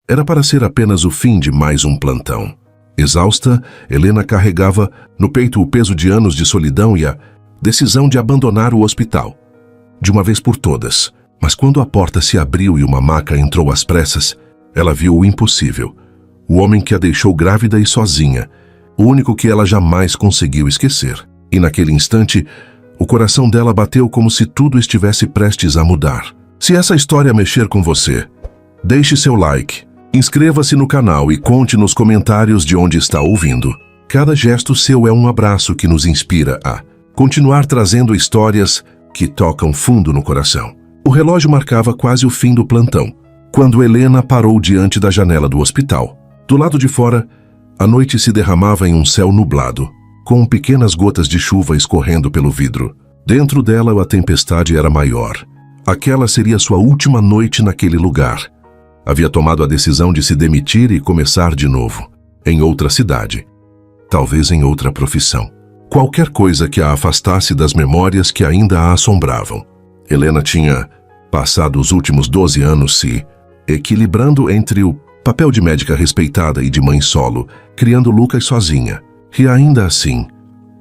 Era para ser apenas o fim de mais um plantão. Exausta, Helena carregava no peito o peso de anos de solidão e a decisão de abandonar o hospital. De uma vez por todas. Mas quando a porta se abriu e uma maca entrou às pressas, ela viu o impossível. O homem que a deixou grávida e sozinha. O único que ela jamais conseguiu esquecer. E naquele instante, o coração dela bateu como se tudo estivesse prestes a mudar. Se essa história mexer com você, deixe seu like, inscreva-se no canal e conte nos comentários de onde está ouvindo. Cada gesto seu é um abraço que nos inspira a continuar trazendo histórias que tocam fundo no coração. O relógio marcava quase o fim do plantão, quando Helena parou diante da janela do hospital. Do lado de fora, a noite se derramava em um céu nublado, com pequenas gotas de chuva escorrendo pelo vidro. Dentro dela, a tempestade era maior. Aquela seria sua última noite naquele lugar. Havia tomado a decisão de se demitir e começar de novo, em outra cidade. Talvez em outra profissão. Qualquer coisa que a afastasse das memórias que ainda a assombravam. Helena tinha passado os últimos 12 anos se equilibrando entre o papel de médica respeitada e de mãe solo, criando Lucas sozinha. E ainda assim,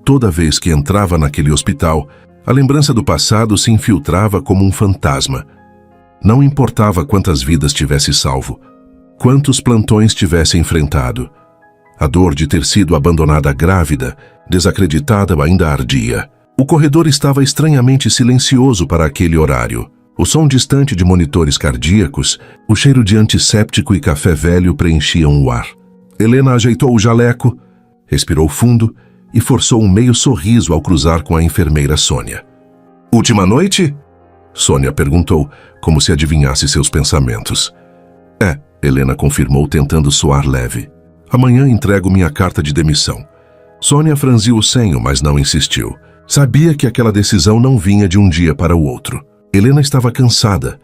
toda vez que entrava naquele hospital, a lembrança do passado se infiltrava como um fantasma. Não importava quantas vidas tivesse salvo, quantos plantões tivesse enfrentado. A dor de ter sido abandonada grávida, desacreditada, ainda ardia. O corredor estava estranhamente silencioso para aquele horário. O som distante de monitores cardíacos, o cheiro de antisséptico e café velho preenchiam o ar. Helena ajeitou o jaleco, respirou fundo e forçou um meio sorriso ao cruzar com a enfermeira Sônia. "Última noite?" Sônia perguntou, como se adivinhasse seus pensamentos. "É", Helena confirmou, tentando soar leve. "Amanhã entrego minha carta de demissão." Sônia franziu o senho, mas não insistiu. Sabia que aquela decisão não vinha de um dia para o outro. Helena estava cansada,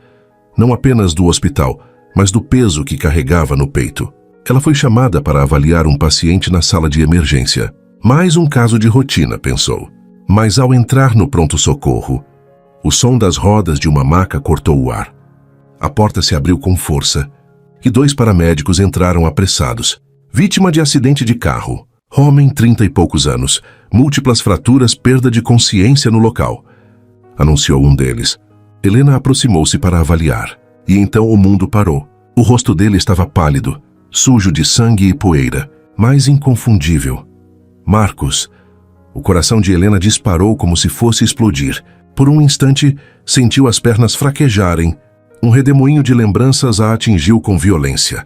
não apenas do hospital, mas do peso que carregava no peito. Ela foi chamada para avaliar um paciente na sala de emergência. Mais um caso de rotina, pensou. Mas ao entrar no pronto-socorro, o som das rodas de uma maca cortou o ar. A porta se abriu com força e 2 paramédicos entraram apressados. Vítima de acidente de carro. Homem, 30 e poucos anos. Múltiplas fraturas, perda de consciência no local. Anunciou um deles. Helena aproximou-se para avaliar. E então o mundo parou. O rosto dele estava pálido, sujo de sangue e poeira, mas inconfundível. Marcos. O coração de Helena disparou como se fosse explodir. Por um instante, sentiu as pernas fraquejarem. Um redemoinho de lembranças a atingiu com violência.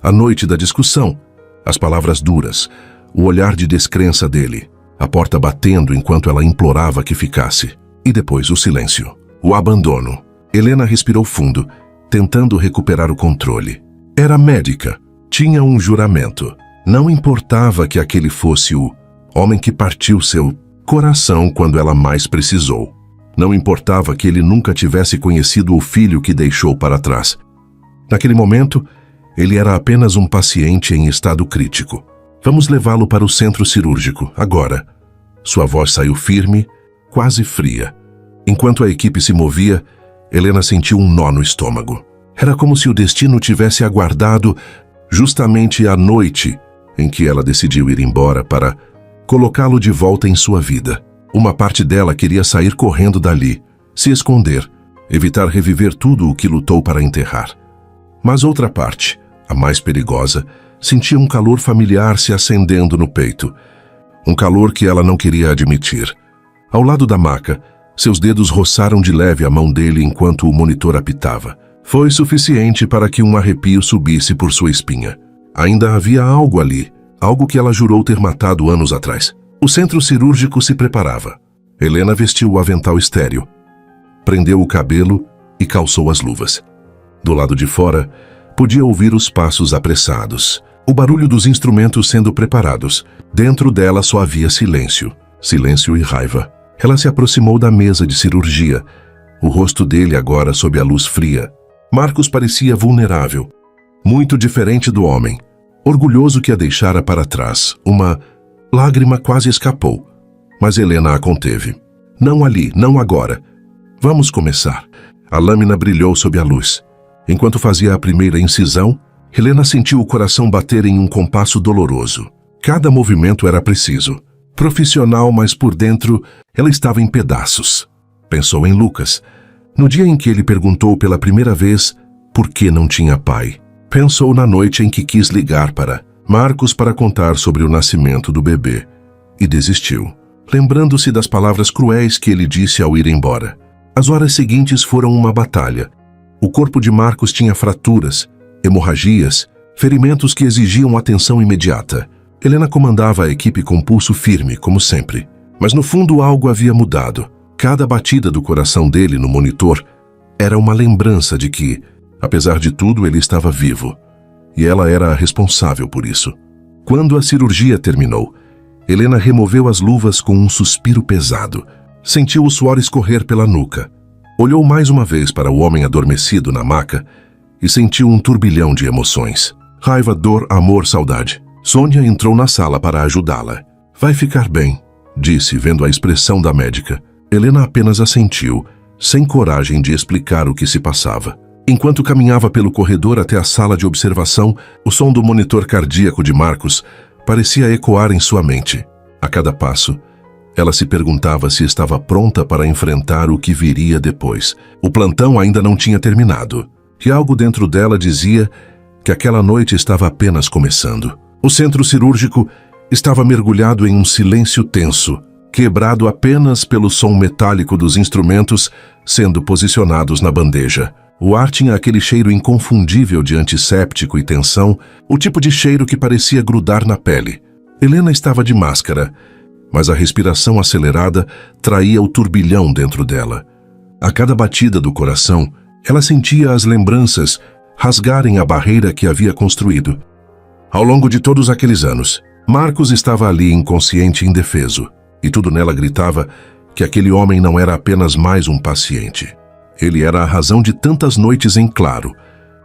A noite da discussão, as palavras duras, o olhar de descrença dele, a porta batendo enquanto ela implorava que ficasse. E depois o silêncio, o abandono. Helena respirou fundo, tentando recuperar o controle. Era médica, tinha um juramento. Não importava que aquele fosse o homem que partiu seu coração quando ela mais precisou. Não importava que ele nunca tivesse conhecido o filho que deixou para trás. Naquele momento, ele era apenas um paciente em estado crítico. Vamos levá-lo para o centro cirúrgico, agora. Sua voz saiu firme, quase fria. Enquanto a equipe se movia, Helena sentiu um nó no estômago. Era como se o destino tivesse aguardado justamente a noite em que ela decidiu ir embora para colocá-lo de volta em sua vida. Uma parte dela queria sair correndo dali, se esconder, evitar reviver tudo o que lutou para enterrar. Mas outra parte, a mais perigosa, sentia um calor familiar se acendendo no peito. Um calor que ela não queria admitir. Ao lado da maca, seus dedos roçaram de leve a mão dele enquanto o monitor apitava. Foi suficiente para que um arrepio subisse por sua espinha. Ainda havia algo ali, algo que ela jurou ter matado anos atrás. O centro cirúrgico se preparava. Helena vestiu o avental estéril, prendeu o cabelo e calçou as luvas. Do lado de fora, podia ouvir os passos apressados, o barulho dos instrumentos sendo preparados. Dentro dela só havia silêncio, silêncio e raiva. Ela se aproximou da mesa de cirurgia, o rosto dele agora sob a luz fria. Marcos parecia vulnerável, muito diferente do homem, orgulhoso que a deixara para trás. Uma lágrima quase escapou, mas Helena a conteve. Não ali, não agora. Vamos começar. A lâmina brilhou sob a luz. Enquanto fazia a primeira incisão, Helena sentiu o coração bater em um compasso doloroso. Cada movimento era preciso. Profissional, mas por dentro ela estava em pedaços. Pensou em Lucas, no dia em que ele perguntou pela primeira vez por que não tinha pai. Pensou na noite em que quis ligar para Marcos para contar sobre o nascimento do bebê. E desistiu, lembrando-se das palavras cruéis que ele disse ao ir embora. As horas seguintes foram uma batalha. O corpo de Marcos tinha fraturas, hemorragias, ferimentos que exigiam atenção imediata. Helena comandava a equipe com pulso firme, como sempre. Mas no fundo algo havia mudado. Cada batida do coração dele no monitor era uma lembrança de que, apesar de tudo, ele estava vivo. E ela era a responsável por isso. Quando a cirurgia terminou, Helena removeu as luvas com um suspiro pesado. Sentiu o suor escorrer pela nuca. Olhou mais uma vez para o homem adormecido na maca e sentiu um turbilhão de emoções. Raiva, dor, amor, saudade. Sônia entrou na sala para ajudá-la. Vai ficar bem, disse, vendo a expressão da médica. Helena apenas assentiu, sem coragem de explicar o que se passava. Enquanto caminhava pelo corredor até a sala de observação, o som do monitor cardíaco de Marcos parecia ecoar em sua mente. A cada passo, ela se perguntava se estava pronta para enfrentar o que viria depois. O plantão ainda não tinha terminado, e algo dentro dela dizia que aquela noite estava apenas começando. O centro cirúrgico estava mergulhado em um silêncio tenso, quebrado apenas pelo som metálico dos instrumentos sendo posicionados na bandeja. O ar tinha aquele cheiro inconfundível de antisséptico e tensão, o tipo de cheiro que parecia grudar na pele. Helena estava de máscara, mas a respiração acelerada traía o turbilhão dentro dela. A cada batida do coração, ela sentia as lembranças rasgarem a barreira que havia construído. Ao longo de todos aqueles anos, Marcos estava ali inconsciente e indefeso, e tudo nela gritava que aquele homem não era apenas mais um paciente. Ele era a razão de tantas noites em claro,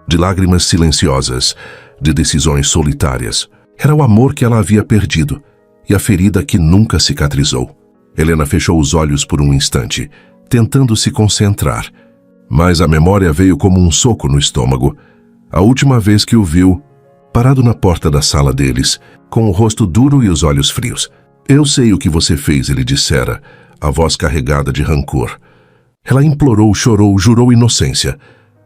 de lágrimas silenciosas, de decisões solitárias. Era o amor que ela havia perdido e a ferida que nunca cicatrizou. Helena fechou os olhos por um instante, tentando se concentrar, mas a memória veio como um soco no estômago. A última vez que o viu, parado na porta da sala deles, com o rosto duro e os olhos frios. Eu sei o que você fez, ele dissera, a voz carregada de rancor. Ela implorou, chorou, jurou inocência,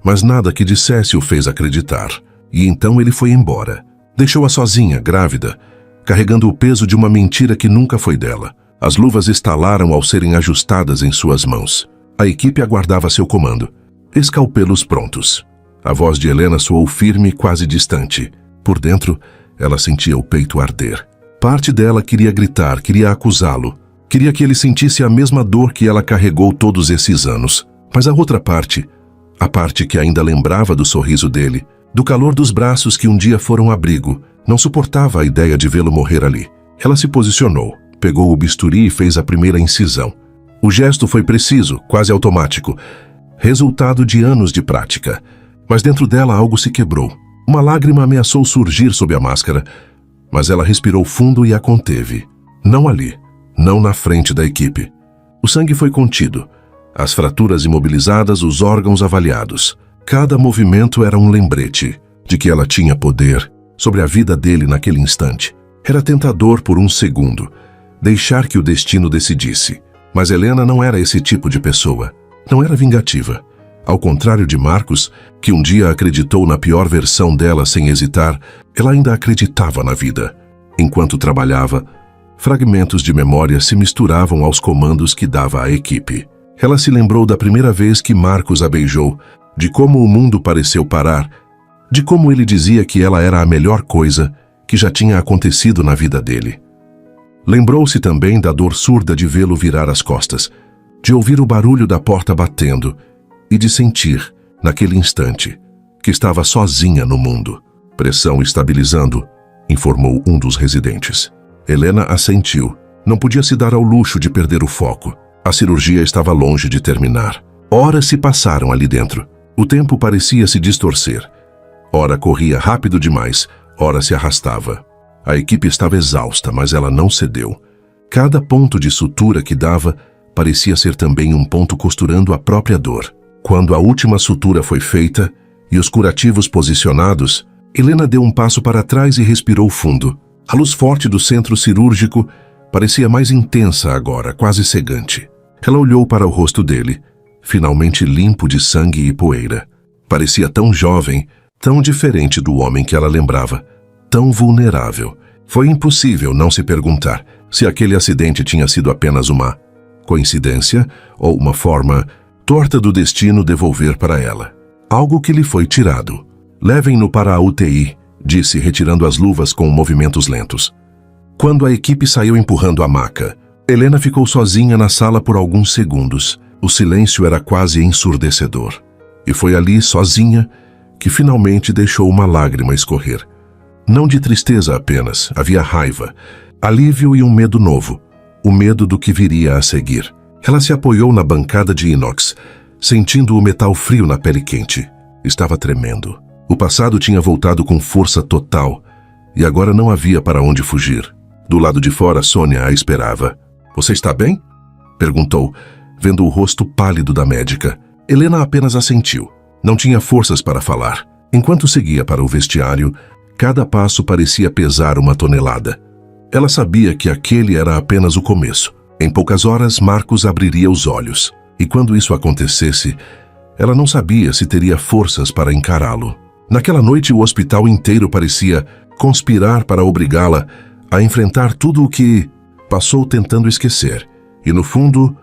mas nada que dissesse o fez acreditar. E então ele foi embora. Deixou-a sozinha, grávida, carregando o peso de uma mentira que nunca foi dela. As luvas estalaram ao serem ajustadas em suas mãos. A equipe aguardava seu comando. Escalpelos prontos. A voz de Helena soou firme e quase distante. Por dentro, ela sentia o peito arder. Parte dela queria gritar, queria acusá-lo. Queria que ele sentisse a mesma dor que ela carregou todos esses anos. Mas a outra parte, a parte que ainda lembrava do sorriso dele, do calor dos braços que um dia foram abrigo, não suportava a ideia de vê-lo morrer ali. Ela se posicionou, pegou o bisturi e fez a primeira incisão. O gesto foi preciso, quase automático, resultado de anos de prática. Mas dentro dela algo se quebrou. Uma lágrima ameaçou surgir sob a máscara, mas ela respirou fundo e a conteve. Não ali, não na frente da equipe. O sangue foi contido, as fraturas imobilizadas, os órgãos avaliados. Cada movimento era um lembrete de que ela tinha poder sobre a vida dele naquele instante. Era tentador por um segundo, deixar que o destino decidisse. Mas Helena não era esse tipo de pessoa. Não era vingativa. Ao contrário de Marcos, que um dia acreditou na pior versão dela sem hesitar, ela ainda acreditava na vida. Enquanto trabalhava, fragmentos de memória se misturavam aos comandos que dava à equipe. Ela se lembrou da primeira vez que Marcos a beijou, de como o mundo pareceu parar, de como ele dizia que ela era a melhor coisa que já tinha acontecido na vida dele. Lembrou-se também da dor surda de vê-lo virar as costas, de ouvir o barulho da porta batendo e de sentir, naquele instante, que estava sozinha no mundo. Pressão estabilizando, informou um dos residentes. Helena assentiu. Não podia se dar ao luxo de perder o foco. A cirurgia estava longe de terminar. Horas se passaram ali dentro. O tempo parecia se distorcer. Ora corria rápido demais, ora se arrastava. A equipe estava exausta, mas ela não cedeu. Cada ponto de sutura que dava parecia ser também um ponto costurando a própria dor. Quando a última sutura foi feita e os curativos posicionados, Helena deu um passo para trás e respirou fundo. A luz forte do centro cirúrgico parecia mais intensa agora, quase cegante. Ela olhou para o rosto dele, finalmente limpo de sangue e poeira. Parecia tão jovem, tão diferente do homem que ela lembrava, tão vulnerável. Foi impossível não se perguntar se aquele acidente tinha sido apenas uma coincidência ou uma forma torta do destino devolver para ela algo que lhe foi tirado. Levem-no para a UTI, disse, retirando as luvas com movimentos lentos. Quando a equipe saiu empurrando a maca, Helena ficou sozinha na sala por alguns segundos. O silêncio era quase ensurdecedor. E foi ali, sozinha, que finalmente deixou uma lágrima escorrer. Não de tristeza apenas, havia raiva, alívio e um medo novo, o medo do que viria a seguir. Ela se apoiou na bancada de inox, sentindo o metal frio na pele quente. Estava tremendo. O passado tinha voltado com força total, e agora não havia para onde fugir. Do lado de fora, Sônia a esperava. "Você está bem?" perguntou, vendo o rosto pálido da médica. Helena apenas assentiu. Não tinha forças para falar. Enquanto seguia para o vestiário, cada passo parecia pesar uma tonelada. Ela sabia que aquele era apenas o começo. Em poucas horas, Marcos abriria os olhos. E quando isso acontecesse, ela não sabia se teria forças para encará-lo. Naquela noite, o hospital inteiro parecia conspirar para obrigá-la a enfrentar tudo o que passou tentando esquecer. E, no fundo,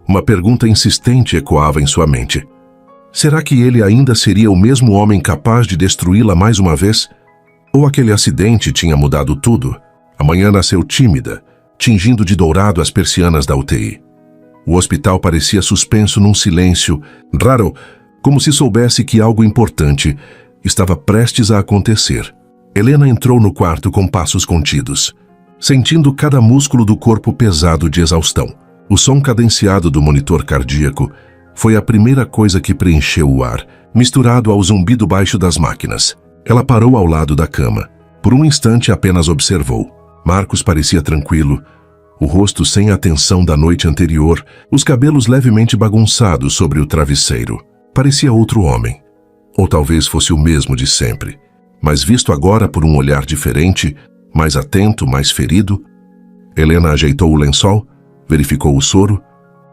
uma pergunta insistente ecoava em sua mente. Será que ele ainda seria o mesmo homem capaz de destruí-la mais uma vez? Ou aquele acidente tinha mudado tudo? Amanhã nasceu tímida, tingindo de dourado as persianas da UTI. O hospital parecia suspenso num silêncio raro, como se soubesse que algo importante estava prestes a acontecer. Helena entrou no quarto com passos contidos, sentindo cada músculo do corpo pesado de exaustão. O som cadenciado do monitor cardíaco foi a primeira coisa que preencheu o ar, misturado ao zumbido baixo das máquinas. Ela parou ao lado da cama. Por um instante apenas observou. Marcos parecia tranquilo, o rosto sem a tensão da noite anterior, os cabelos levemente bagunçados sobre o travesseiro. Parecia outro homem. Ou talvez fosse o mesmo de sempre, mas visto agora por um olhar diferente, mais atento, mais ferido. Helena ajeitou o lençol, verificou o soro,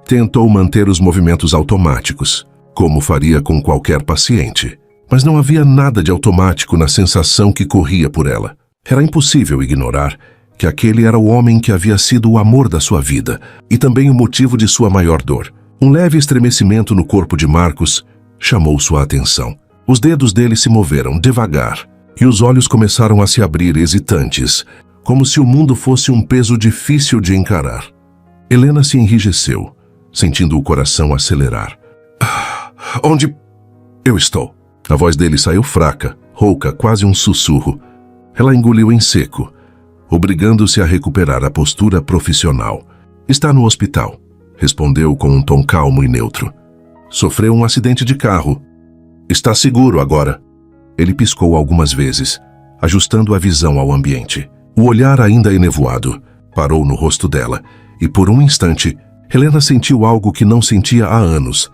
tentou manter os movimentos automáticos, como faria com qualquer paciente. Mas não havia nada de automático na sensação que corria por ela. Era impossível ignorar que aquele era o homem que havia sido o amor da sua vida e também o motivo de sua maior dor. Um leve estremecimento no corpo de Marcos chamou sua atenção. Os dedos dele se moveram devagar e os olhos começaram a se abrir hesitantes, como se o mundo fosse um peso difícil de encarar. Helena se enrijeceu, sentindo o coração acelerar. Onde eu estou? A voz dele saiu fraca, rouca, quase um sussurro. Ela engoliu em seco, obrigando-se a recuperar a postura profissional. Está no hospital, respondeu com um tom calmo e neutro. Sofreu um acidente de carro. Está seguro agora. Ele piscou algumas vezes, ajustando a visão ao ambiente. O olhar ainda enevoado parou no rosto dela, e por um instante, Helena sentiu algo que não sentia há anos.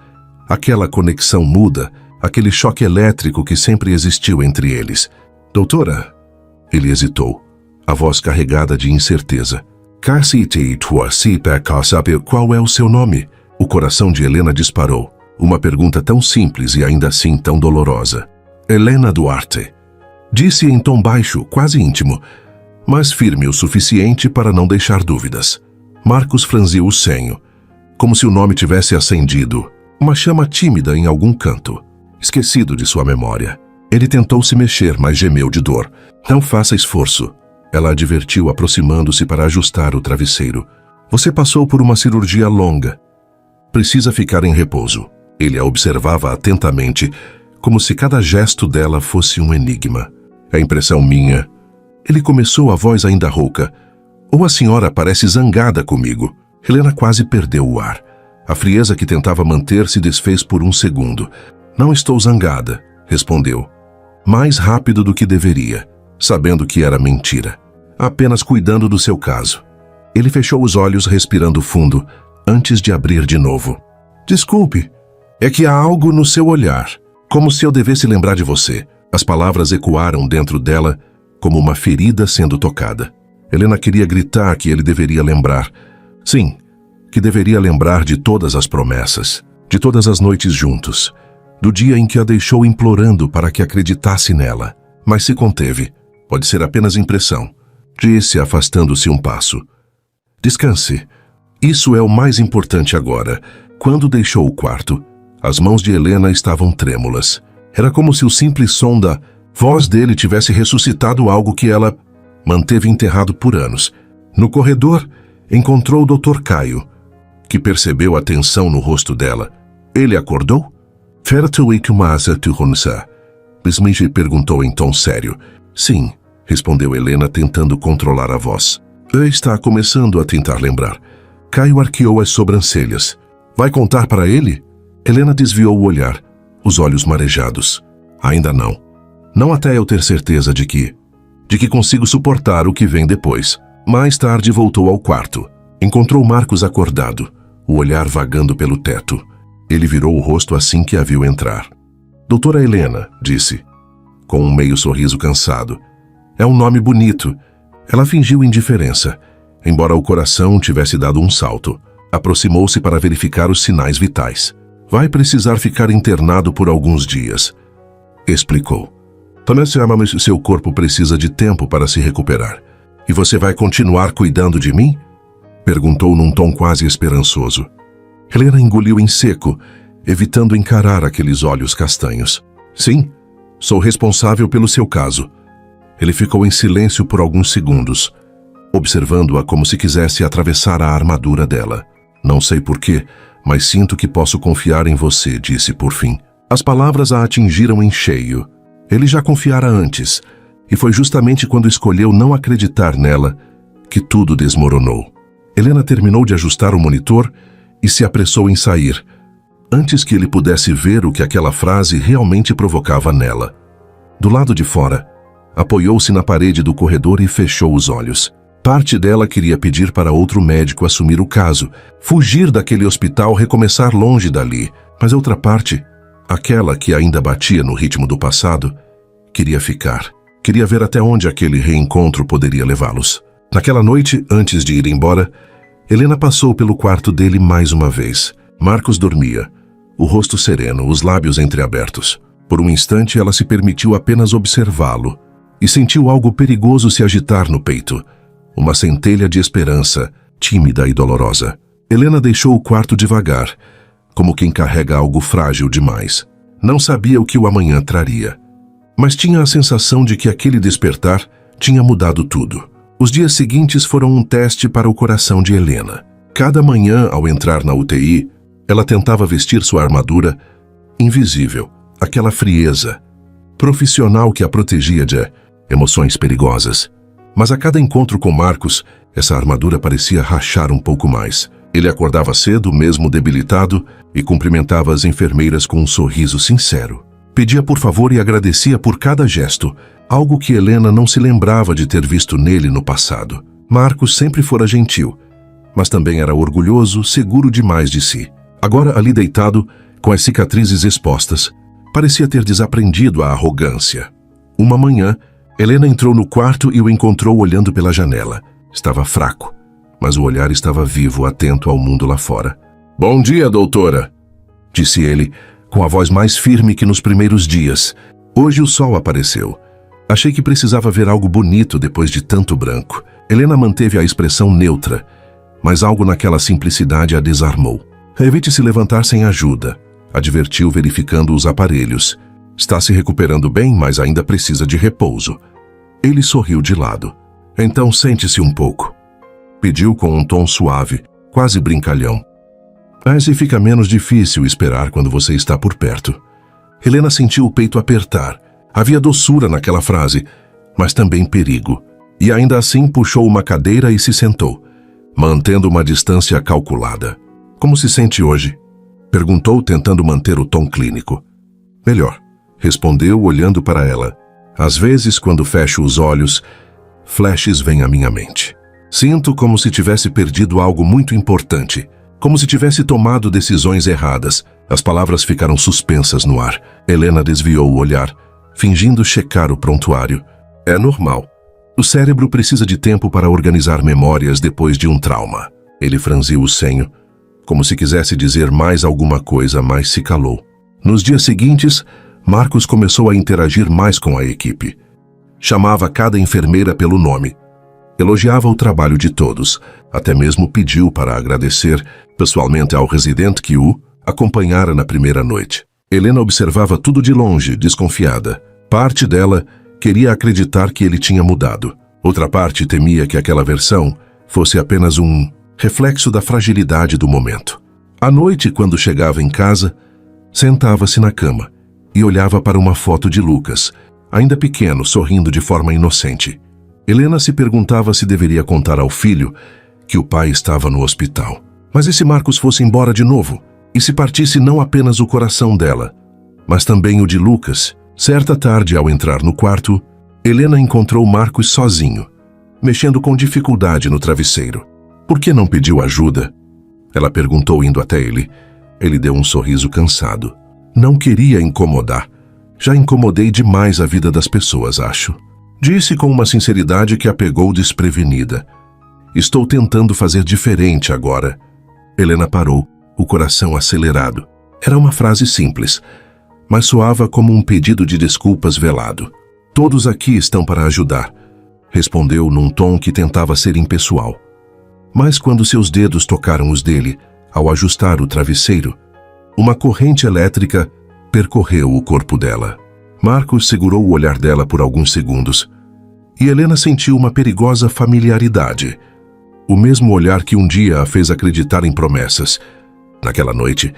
Aquela conexão muda, aquele choque elétrico que sempre existiu entre eles. Doutora? Ele hesitou, a voz carregada de incerteza. Qual é o seu nome? O coração de Helena disparou. Uma pergunta tão simples e ainda assim tão dolorosa. Helena Duarte. Disse em tom baixo, quase íntimo, mas firme o suficiente para não deixar dúvidas. Marcos franziu o senho, como se o nome tivesse acendido, uma chama tímida em algum canto, esquecido de sua memória. Ele tentou se mexer, mas gemeu de dor. Não faça esforço, ela advertiu, aproximando-se para ajustar o travesseiro. Você passou por uma cirurgia longa. Precisa ficar em repouso. Ele a observava atentamente, como se cada gesto dela fosse um enigma. É impressão minha. Ele começou, a voz ainda rouca. Ou a senhora parece zangada comigo. Helena quase perdeu o ar. A frieza que tentava manter se desfez por um segundo. Não estou zangada, respondeu. Mais rápido do que deveria, sabendo que era mentira. Apenas cuidando do seu caso. Ele fechou os olhos, respirando fundo, antes de abrir de novo. Desculpe, é que há algo no seu olhar, como se eu devesse lembrar de você. As palavras ecoaram dentro dela como uma ferida sendo tocada. Helena queria gritar que ele deveria lembrar. Sim, que deveria lembrar de todas as promessas, de todas as noites juntos, do dia em que a deixou implorando para que acreditasse nela. Mas se conteve. Pode ser apenas impressão. Disse, afastando-se um passo. Descanse. Isso é o mais importante agora. Quando deixou o quarto, as mãos de Helena estavam trêmulas. Era como se o simples som da voz dele tivesse ressuscitado algo que ela manteve enterrado por anos. No corredor, encontrou o Dr. Caio, que percebeu a tensão no rosto dela. Ele acordou? Smith perguntou em tom sério. Sim, respondeu Helena, tentando controlar a voz. Está começando a tentar lembrar. Caio arqueou as sobrancelhas. Vai contar para ele? Helena desviou o olhar, os olhos marejados. Ainda não. Não até eu ter certeza de que consigo suportar o que vem depois. Mais tarde voltou ao quarto. Encontrou Marcos acordado, o olhar vagando pelo teto. Ele virou o rosto assim que a viu entrar. Doutora Helena, disse, com um meio sorriso cansado. É um nome bonito. Ela fingiu indiferença, embora o coração tivesse dado um salto. Aproximou-se para verificar os sinais vitais. Vai precisar ficar internado por alguns dias, explicou. Seu corpo precisa de tempo para se recuperar. E você vai continuar cuidando de mim? Perguntou num tom quase esperançoso. Helena engoliu em seco, evitando encarar aqueles olhos castanhos. Sim, sou responsável pelo seu caso. Ele ficou em silêncio por alguns segundos, observando-a como se quisesse atravessar a armadura dela. Não sei porquê, mas sinto que posso confiar em você, disse por fim. As palavras a atingiram em cheio. Ele já confiara antes, e foi justamente quando escolheu não acreditar nela que tudo desmoronou. Helena terminou de ajustar o monitor e se apressou em sair, antes que ele pudesse ver o que aquela frase realmente provocava nela. Do lado de fora, apoiou-se na parede do corredor e fechou os olhos. Parte dela queria pedir para outro médico assumir o caso, fugir daquele hospital, recomeçar longe dali. Mas outra parte, aquela que ainda batia no ritmo do passado, queria ficar. Queria ver até onde aquele reencontro poderia levá-los. Naquela noite, antes de ir embora, Helena passou pelo quarto dele mais uma vez. Marcos dormia, o rosto sereno, os lábios entreabertos. Por um instante, ela se permitiu apenas observá-lo e sentiu algo perigoso se agitar no peito. Uma centelha de esperança, tímida e dolorosa. Helena deixou o quarto devagar, como quem carrega algo frágil demais. Não sabia o que o amanhã traria, mas tinha a sensação de que aquele despertar tinha mudado tudo. Os dias seguintes foram um teste para o coração de Helena. Cada manhã, ao entrar na UTI, ela tentava vestir sua armadura invisível, aquela frieza profissional que a protegia de emoções perigosas. Mas a cada encontro com Marcos, essa armadura parecia rachar um pouco mais. Ele acordava cedo, mesmo debilitado, e cumprimentava as enfermeiras com um sorriso sincero. Pedia por favor e agradecia por cada gesto, algo que Helena não se lembrava de ter visto nele no passado. Marcos sempre fora gentil, mas também era orgulhoso, seguro demais de si. Agora, ali deitado, com as cicatrizes expostas, parecia ter desaprendido a arrogância. Uma manhã, Helena entrou no quarto e o encontrou olhando pela janela. Estava fraco, mas o olhar estava vivo, atento ao mundo lá fora. Bom dia, doutora, disse ele, com a voz mais firme que nos primeiros dias. Hoje o sol apareceu. Achei que precisava ver algo bonito depois de tanto branco. Helena manteve a expressão neutra, mas algo naquela simplicidade a desarmou. Evite se levantar sem ajuda, advertiu verificando os aparelhos. Está se recuperando bem, mas ainda precisa de repouso. Ele sorriu de lado. Então sente-se um pouco, pediu com um tom suave, quase brincalhão. Mas fica menos difícil esperar quando você está por perto. Helena sentiu o peito apertar. Havia doçura naquela frase, mas também perigo. E ainda assim puxou uma cadeira e se sentou, mantendo uma distância calculada. Como se sente hoje? Perguntou, tentando manter o tom clínico. Melhor, respondeu, olhando para ela. Às vezes, quando fecho os olhos, flashes vêm à minha mente. Sinto como se tivesse perdido algo muito importante, como se tivesse tomado decisões erradas. As palavras ficaram suspensas no ar. Helena desviou o olhar, fingindo checar o prontuário. É normal. O cérebro precisa de tempo para organizar memórias depois de um trauma. Ele franziu o senho, como se quisesse dizer mais alguma coisa, mas se calou. Nos dias seguintes, Marcos começou a interagir mais com a equipe. Chamava cada enfermeira pelo nome. Elogiava o trabalho de todos, até mesmo pediu para agradecer pessoalmente ao residente que o acompanhara na primeira noite. Helena observava tudo de longe, desconfiada. Parte dela queria acreditar que ele tinha mudado. Outra parte temia que aquela versão fosse apenas um reflexo da fragilidade do momento. À noite, quando chegava em casa, sentava-se na cama e olhava para uma foto de Lucas, ainda pequeno, sorrindo de forma inocente. Helena se perguntava se deveria contar ao filho que o pai estava no hospital. Mas e se Marcos fosse embora de novo? E se partisse não apenas o coração dela, mas também o de Lucas? Certa tarde, ao entrar no quarto, Helena encontrou Marcos sozinho, mexendo com dificuldade no travesseiro. Por que não pediu ajuda? Ela perguntou indo até ele. Ele deu um sorriso cansado. Não queria incomodar. Já incomodei demais a vida das pessoas, acho. Disse com uma sinceridade que a pegou desprevenida. Estou tentando fazer diferente agora. Helena parou, o coração acelerado. Era uma frase simples, mas soava como um pedido de desculpas velado. Todos aqui estão para ajudar, respondeu num tom que tentava ser impessoal. Mas quando seus dedos tocaram os dele, ao ajustar o travesseiro, uma corrente elétrica percorreu o corpo dela. Marcos segurou o olhar dela por alguns segundos, e Helena sentiu uma perigosa familiaridade. O mesmo olhar que um dia a fez acreditar em promessas. Naquela noite,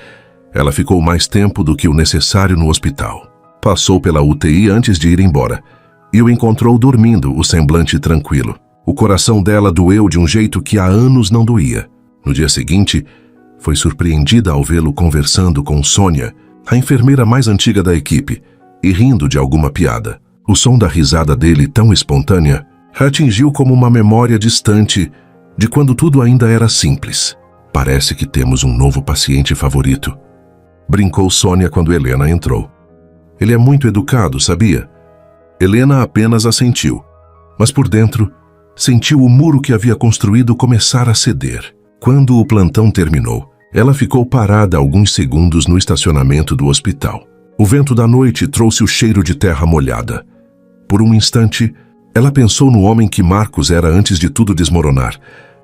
ela ficou mais tempo do que o necessário no hospital. Passou pela UTI antes de ir embora, e o encontrou dormindo, o semblante tranquilo. O coração dela doeu de um jeito que há anos não doía. No dia seguinte, foi surpreendida ao vê-lo conversando com Sônia, a enfermeira mais antiga da equipe, e rindo de alguma piada. O som da risada dele, tão espontânea, a atingiu como uma memória distante de quando tudo ainda era simples. Parece que temos um novo paciente favorito, brincou Sônia quando Helena entrou. Ele é muito educado, sabia? Helena apenas assentiu, mas por dentro sentiu o muro que havia construído começar a ceder. Quando o plantão terminou, ela ficou parada alguns segundos no estacionamento do hospital. O vento da noite trouxe o cheiro de terra molhada. Por um instante, ela pensou no homem que Marcos era antes de tudo desmoronar.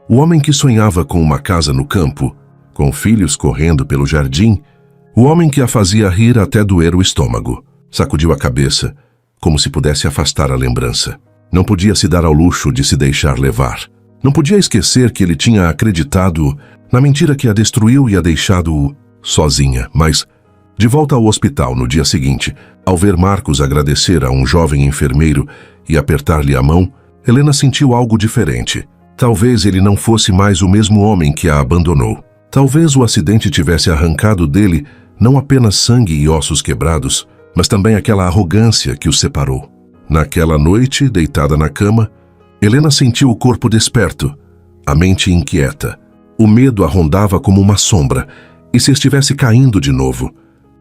O homem que sonhava com uma casa no campo, com filhos correndo pelo jardim. O homem que a fazia rir até doer o estômago. Sacudiu a cabeça, como se pudesse afastar a lembrança. Não podia se dar ao luxo de se deixar levar. Não podia esquecer que ele tinha acreditado na mentira que a destruiu e a deixado sozinha. Mas, de volta ao hospital no dia seguinte, ao ver Marcos agradecer a um jovem enfermeiro e apertar-lhe a mão, Helena sentiu algo diferente. Talvez ele não fosse mais o mesmo homem que a abandonou. Talvez o acidente tivesse arrancado dele não apenas sangue e ossos quebrados, mas também aquela arrogância que os separou. Naquela noite, deitada na cama, Helena sentiu o corpo desperto, a mente inquieta. O medo a rondava como uma sombra. E se estivesse caindo de novo?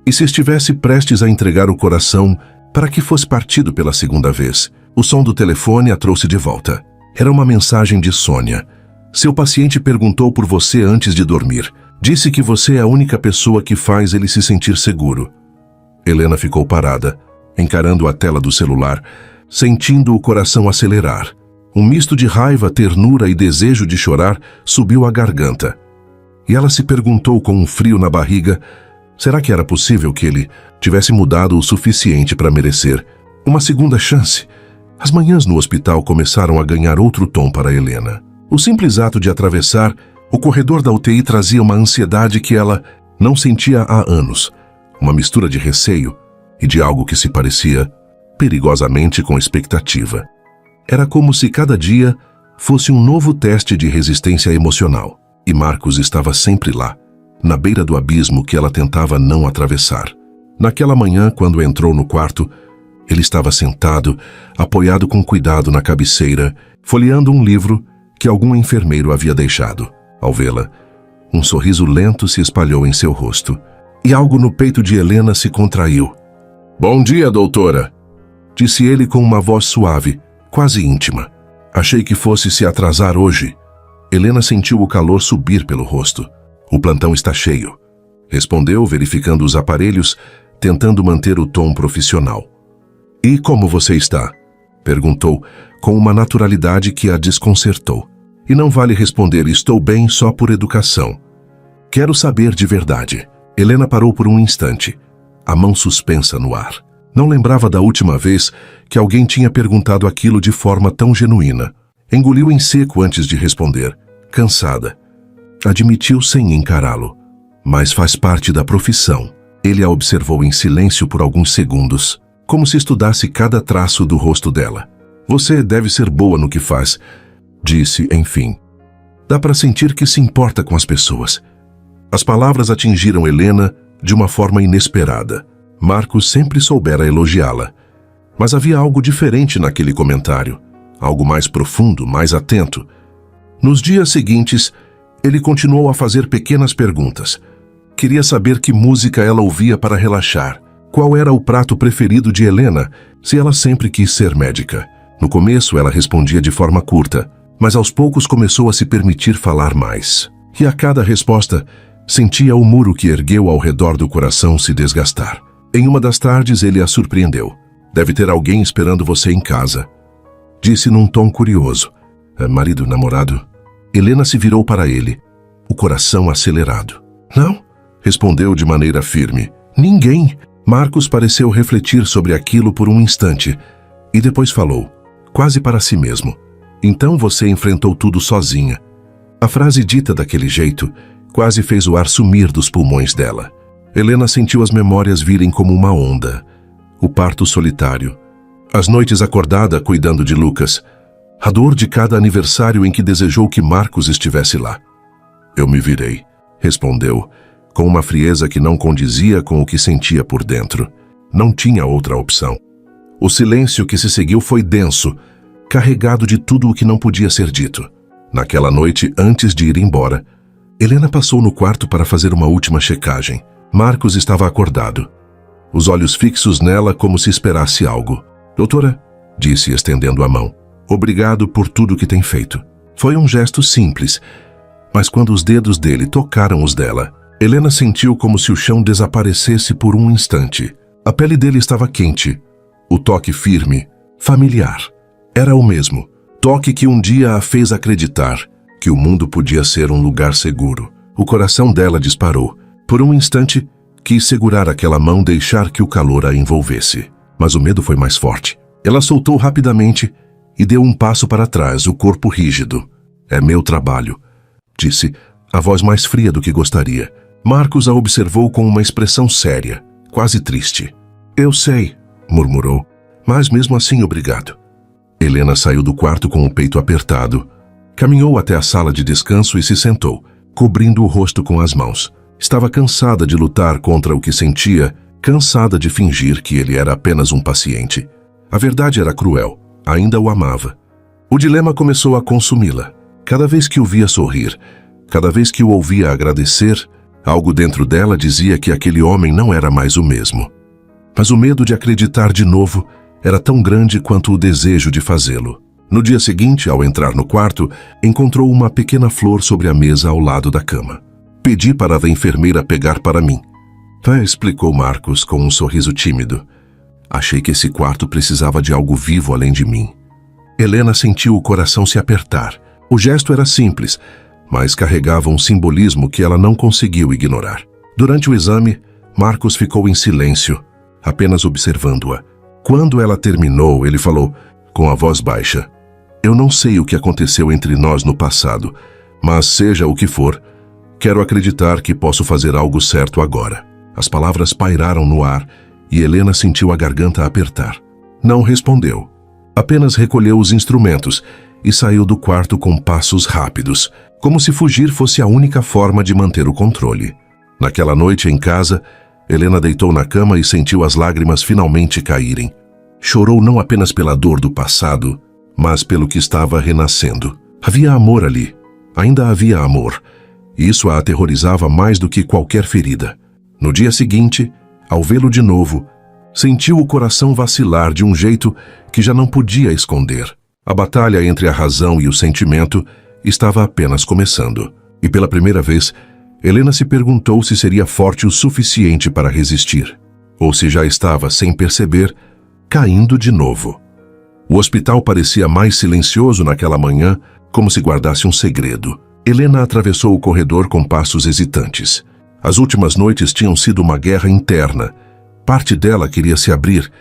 E se estivesse prestes a entregar o coração para que fosse partido pela segunda vez? O som do telefone a trouxe de volta. Era uma mensagem de Sônia. Seu paciente perguntou por você antes de dormir. Disse que você é a única pessoa que faz ele se sentir seguro. Helena ficou parada, encarando a tela do celular, sentindo o coração acelerar. Um misto de raiva, ternura e desejo de chorar subiu à garganta. E ela se perguntou com um frio na barriga, será que era possível que ele tivesse mudado o suficiente para merecer uma segunda chance? As manhãs no hospital começaram a ganhar outro tom para Helena. O simples ato de atravessar o corredor da UTI trazia uma ansiedade que ela não sentia há anos. Uma mistura de receio e de algo que se parecia perigosamente com expectativa. Era como se cada dia fosse um novo teste de resistência emocional. E Marcos estava sempre lá, na beira do abismo que ela tentava não atravessar. Naquela manhã, quando entrou no quarto, ele estava sentado, apoiado com cuidado na cabeceira, folheando um livro que algum enfermeiro havia deixado. Ao vê-la, um sorriso lento se espalhou em seu rosto, e algo no peito de Helena se contraiu. "Bom dia, doutora", disse ele com uma voz suave, quase íntima. Achei que fosse se atrasar hoje. Helena sentiu o calor subir pelo rosto. O plantão está cheio, respondeu, verificando os aparelhos, tentando manter o tom profissional. E como você está? Perguntou, com uma naturalidade que a desconcertou. E não vale responder estou bem só por educação. Quero saber de verdade. Helena parou por um instante, a mão suspensa no ar. Não lembrava da última vez que alguém tinha perguntado aquilo de forma tão genuína. Engoliu em seco antes de responder, cansada. Admitiu sem encará-lo. Mas faz parte da profissão. Ele a observou em silêncio por alguns segundos, como se estudasse cada traço do rosto dela. Você deve ser boa no que faz, disse, enfim. Dá para sentir que se importa com as pessoas. As palavras atingiram Helena de uma forma inesperada. Marcos sempre soubera elogiá-la. Mas havia algo diferente naquele comentário. Algo mais profundo, mais atento. Nos dias seguintes, ele continuou a fazer pequenas perguntas. Queria saber que música ela ouvia para relaxar. Qual era o prato preferido de Helena, se ela sempre quis ser médica. No começo, ela respondia de forma curta, mas aos poucos começou a se permitir falar mais. E a cada resposta, sentia o muro que ergueu ao redor do coração se desgastar. Em uma das tardes, ele a surpreendeu. Deve ter alguém esperando você em casa. Disse num tom curioso. Marido, namorado? Helena se virou para ele, o coração acelerado. Não, respondeu de maneira firme. Ninguém. Marcos pareceu refletir sobre aquilo por um instante e depois falou, quase para si mesmo. Então você enfrentou tudo sozinha. A frase dita daquele jeito quase fez o ar sumir dos pulmões dela. Helena sentiu as memórias virem como uma onda. O parto solitário. As noites acordada cuidando de Lucas. A dor de cada aniversário em que desejou que Marcos estivesse lá. Eu me virei, respondeu, com uma frieza que não condizia com o que sentia por dentro. Não tinha outra opção. O silêncio que se seguiu foi denso, carregado de tudo o que não podia ser dito. Naquela noite, antes de ir embora, Helena passou no quarto para fazer uma última checagem. Marcos estava acordado, os olhos fixos nela como se esperasse algo. Doutora, disse estendendo a mão, obrigado por tudo que tem feito. Foi um gesto simples, mas quando os dedos dele tocaram os dela, Helena sentiu como se o chão desaparecesse por um instante. A pele dele estava quente, o toque firme, familiar. Era o mesmo toque que um dia a fez acreditar que o mundo podia ser um lugar seguro. O coração dela disparou. Por um instante, quis segurar aquela mão, deixar que o calor a envolvesse. Mas o medo foi mais forte. Ela soltou rapidamente e deu um passo para trás, o corpo rígido. É meu trabalho, disse, a voz mais fria do que gostaria. Marcos a observou com uma expressão séria, quase triste. Eu sei, murmurou, mas mesmo assim obrigado. Helena saiu do quarto com o peito apertado. Caminhou até a sala de descanso e se sentou, cobrindo o rosto com as mãos. Estava cansada de lutar contra o que sentia, cansada de fingir que ele era apenas um paciente. A verdade era cruel, ainda o amava. O dilema começou a consumi-la. Cada vez que o via sorrir, cada vez que o ouvia agradecer, algo dentro dela dizia que aquele homem não era mais o mesmo. Mas o medo de acreditar de novo era tão grande quanto o desejo de fazê-lo. No dia seguinte, ao entrar no quarto, encontrou uma pequena flor sobre a mesa ao lado da cama. Pedi para a enfermeira pegar para mim. Explicou Marcos com um sorriso tímido. Achei que esse quarto precisava de algo vivo além de mim. Helena sentiu o coração se apertar. O gesto era simples, mas carregava um simbolismo que ela não conseguiu ignorar. Durante o exame, Marcos ficou em silêncio, apenas observando-a. Quando ela terminou, ele falou, com a voz baixa, eu não sei o que aconteceu entre nós no passado, mas seja o que for, quero acreditar que posso fazer algo certo agora. As palavras pairaram no ar e Helena sentiu a garganta apertar. Não respondeu. Apenas recolheu os instrumentos e saiu do quarto com passos rápidos, como se fugir fosse a única forma de manter o controle. Naquela noite em casa, Helena deitou na cama e sentiu as lágrimas finalmente caírem. Chorou não apenas pela dor do passado, mas pelo que estava renascendo. Havia amor ali. Ainda havia amor. E isso a aterrorizava mais do que qualquer ferida. No dia seguinte, ao vê-lo de novo, Sentiu o coração vacilar de um jeito que já não podia esconder. A batalha entre a razão e o sentimento estava apenas começando. E pela primeira vez, Helena se perguntou se seria forte o suficiente para resistir, ou se já estava, sem perceber, caindo de novo. O hospital parecia mais silencioso naquela manhã, como se guardasse um segredo. Helena atravessou o corredor com passos hesitantes. As últimas noites tinham sido uma guerra interna. Parte dela queria se abrir,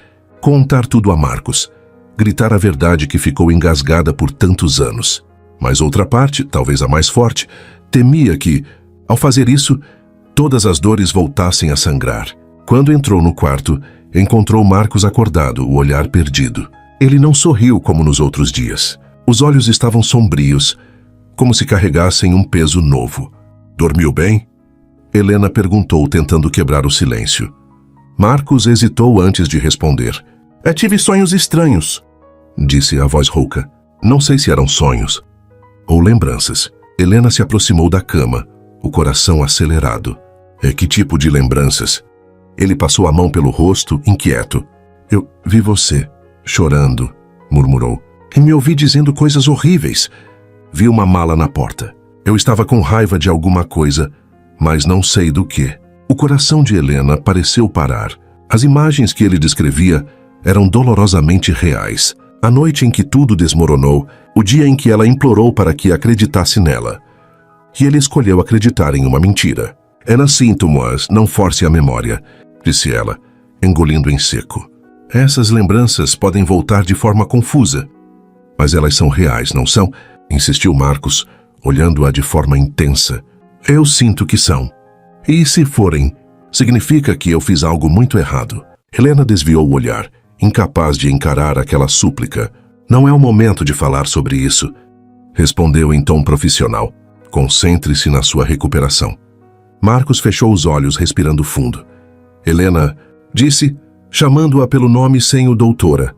contar tudo a Marcos, gritar a verdade que ficou engasgada por tantos anos. Mas outra parte, talvez a mais forte, temia que, ao fazer isso, todas as dores voltassem a sangrar. Quando entrou no quarto, encontrou Marcos acordado, o olhar perdido. Ele não sorriu como nos outros dias. Os olhos estavam sombrios, como se carregassem um peso novo. Dormiu bem? Helena perguntou, tentando quebrar o silêncio. Marcos hesitou antes de responder. Tive sonhos estranhos, disse a voz rouca. Não sei se eram sonhos ou lembranças. Helena se aproximou da cama, o coração acelerado. Que tipo de lembranças? Ele passou a mão pelo rosto, inquieto. Eu vi você, chorando, murmurou. E me ouvi dizendo coisas horríveis. Vi uma mala na porta. Eu estava com raiva de alguma coisa, mas não sei do que. O coração de Helena pareceu parar. As imagens que ele descrevia eram dolorosamente reais. A noite em que tudo desmoronou, o dia em que ela implorou para que acreditasse nela. E ele escolheu acreditar em uma mentira. Era assim, Thomas, não force a memória, disse ela, engolindo em seco. Essas lembranças podem voltar de forma confusa. Mas elas são reais, não são? Insistiu Marcos, olhando-a de forma intensa. Eu sinto que são. E se forem, significa que eu fiz algo muito errado. Helena desviou o olhar, incapaz de encarar aquela súplica. Não é o momento de falar sobre isso, respondeu em tom profissional. Concentre-se na sua recuperação. Marcos fechou os olhos, respirando fundo. Helena disse, chamando-a pelo nome sem o doutora.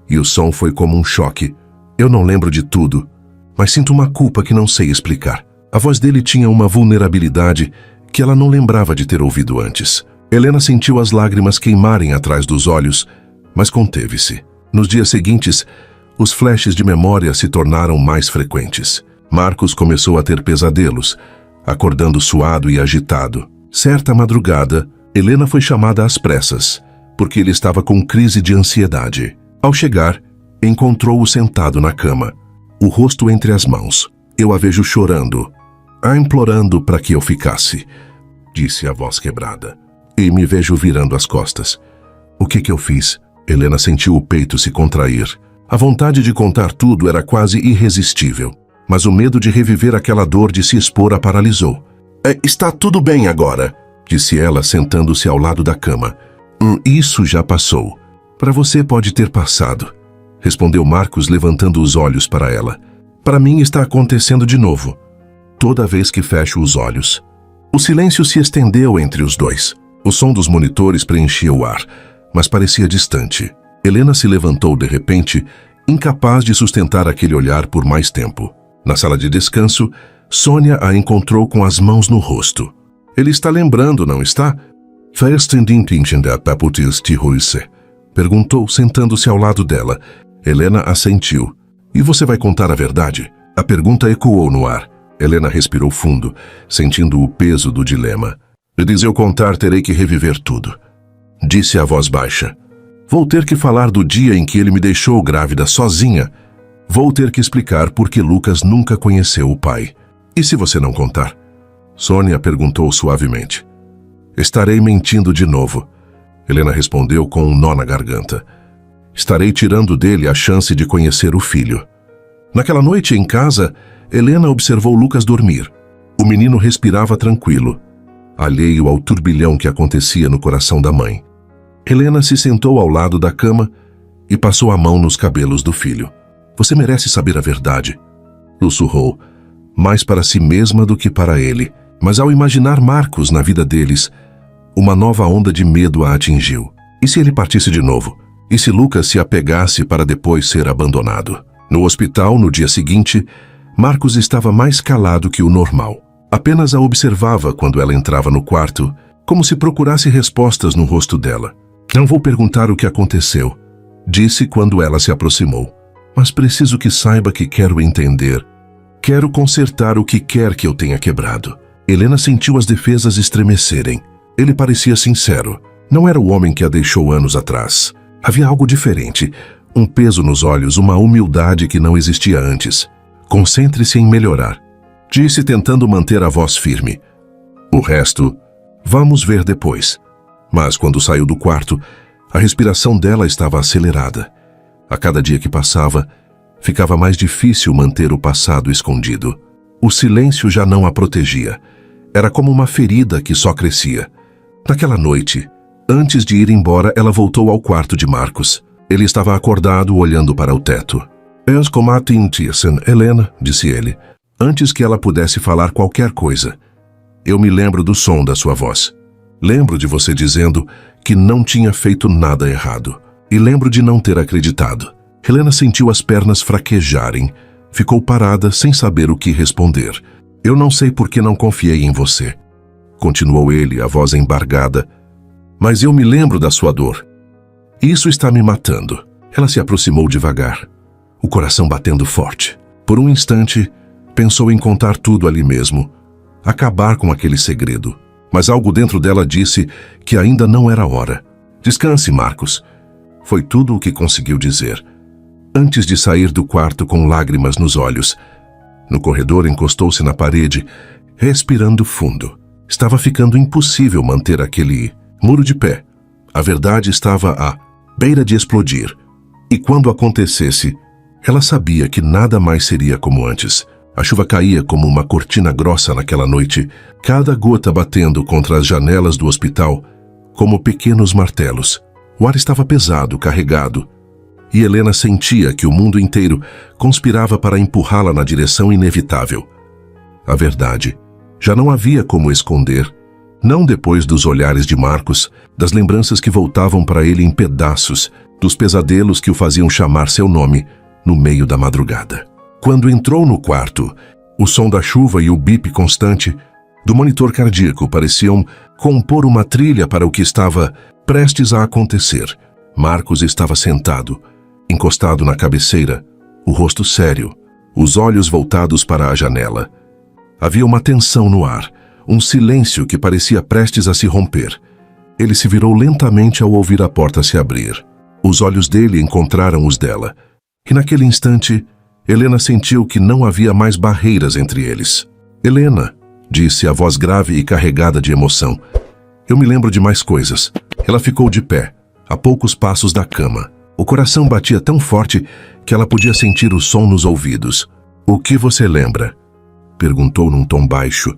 E o som foi como um choque. Eu não lembro de tudo, mas sinto uma culpa que não sei explicar. A voz dele tinha uma vulnerabilidade que ela não lembrava de ter ouvido antes. Helena sentiu as lágrimas queimarem atrás dos olhos, mas conteve-se. Nos dias seguintes, os flashes de memória se tornaram mais frequentes. Marcos começou a ter pesadelos, acordando suado e agitado. Certa madrugada, Helena foi chamada às pressas, porque ele estava com crise de ansiedade. Ao chegar, encontrou-o sentado na cama, o rosto entre as mãos. Eu a vejo chorando, implorando para que eu ficasse, disse a voz quebrada. E me vejo virando as costas. O que eu fiz? Helena sentiu o peito se contrair. A vontade de contar tudo era quase irresistível, mas o medo de reviver aquela dor de se expor a paralisou. Está tudo bem agora, disse ela, sentando-se ao lado da cama. Isso já passou. Para você pode ter passado, respondeu Marcos, levantando os olhos para ela. Para mim está acontecendo de novo. Toda vez que fecho os olhos. O silêncio se estendeu entre os dois. O som dos monitores preenchia o ar, mas parecia distante. Helena se levantou de repente, incapaz de sustentar aquele olhar por mais tempo. Na sala de descanso, Sônia a encontrou com as mãos no rosto. Ele está lembrando, não está? Perguntou, sentando-se ao lado dela. Helena assentiu. E você vai contar a verdade? A pergunta ecoou no ar. Helena respirou fundo, sentindo o peso do dilema. Se eu contar, terei que reviver tudo, disse a voz baixa. Vou ter que falar do dia em que ele me deixou grávida sozinha. Vou ter que explicar por que Lucas nunca conheceu o pai. E se você não contar? Sônia perguntou suavemente. Estarei mentindo de novo. Helena respondeu com um nó na garganta. Estarei tirando dele a chance de conhecer o filho. Naquela noite em casa, Helena observou Lucas dormir. O menino respirava tranquilo, alheio ao turbilhão que acontecia no coração da mãe. Helena se sentou ao lado da cama e passou a mão nos cabelos do filho. Você merece saber a verdade, sussurrou, mais para si mesma do que para ele. Mas ao imaginar Marcos na vida deles, uma nova onda de medo a atingiu. E se ele partisse de novo? E se Lucas se apegasse para depois ser abandonado? No hospital, no dia seguinte, Marcos estava mais calado que o normal. Apenas a observava quando ela entrava no quarto, como se procurasse respostas no rosto dela. Não vou perguntar o que aconteceu, disse quando ela se aproximou. Mas preciso que saiba que quero entender. Quero consertar o que quer que eu tenha quebrado. Helena sentiu as defesas estremecerem. Ele parecia sincero. Não era o homem que a deixou anos atrás. Havia algo diferente. Um peso nos olhos, uma humildade que não existia antes. Concentre-se em melhorar, disse tentando manter a voz firme. O resto, vamos ver depois. Mas quando saiu do quarto, a respiração dela estava acelerada. A cada dia que passava, ficava mais difícil manter o passado escondido. O silêncio já não a protegia. Era como uma ferida que só crescia. Naquela noite, antes de ir embora, ela voltou ao quarto de Marcos. Ele estava acordado, olhando para o teto. «És como a Tintissen, Helena», disse ele, antes que ela pudesse falar qualquer coisa. «Eu me lembro do som da sua voz. Lembro de você dizendo que não tinha feito nada errado. E lembro de não ter acreditado». Helena sentiu as pernas fraquejarem. Ficou parada, sem saber o que responder. «Eu não sei por que não confiei em você», continuou ele, a voz embargada. «Mas eu me lembro da sua dor. Isso está me matando». Ela se aproximou devagar, o coração batendo forte. Por um instante, pensou em contar tudo ali mesmo, acabar com aquele segredo. Mas algo dentro dela disse que ainda não era hora. «Descanse, Marcos», foi tudo o que conseguiu dizer, antes de sair do quarto com lágrimas nos olhos. No corredor, encostou-se na parede, respirando fundo. Estava ficando impossível manter aquele muro de pé. A verdade estava à beira de explodir. E quando acontecesse, ela sabia que nada mais seria como antes. A chuva caía como uma cortina grossa naquela noite, cada gota batendo contra as janelas do hospital, como pequenos martelos. O ar estava pesado, carregado, e Helena sentia que o mundo inteiro conspirava para empurrá-la na direção inevitável. A verdade já não havia como esconder, não depois dos olhares de Marcos, das lembranças que voltavam para ele em pedaços, dos pesadelos que o faziam chamar seu nome no meio da madrugada. Quando entrou no quarto, o som da chuva e o bip constante do monitor cardíaco pareciam compor uma trilha para o que estava prestes a acontecer. Marcos estava sentado, encostado na cabeceira, o rosto sério, os olhos voltados para a janela. Havia uma tensão no ar, um silêncio que parecia prestes a se romper. Ele se virou lentamente ao ouvir a porta se abrir. Os olhos dele encontraram os dela, e naquele instante, Helena sentiu que não havia mais barreiras entre eles. «Helena», disse a voz grave e carregada de emoção, «eu me lembro de mais coisas». Ela ficou de pé, a poucos passos da cama. O coração batia tão forte que ela podia sentir o som nos ouvidos. «O que você lembra?», perguntou num tom baixo,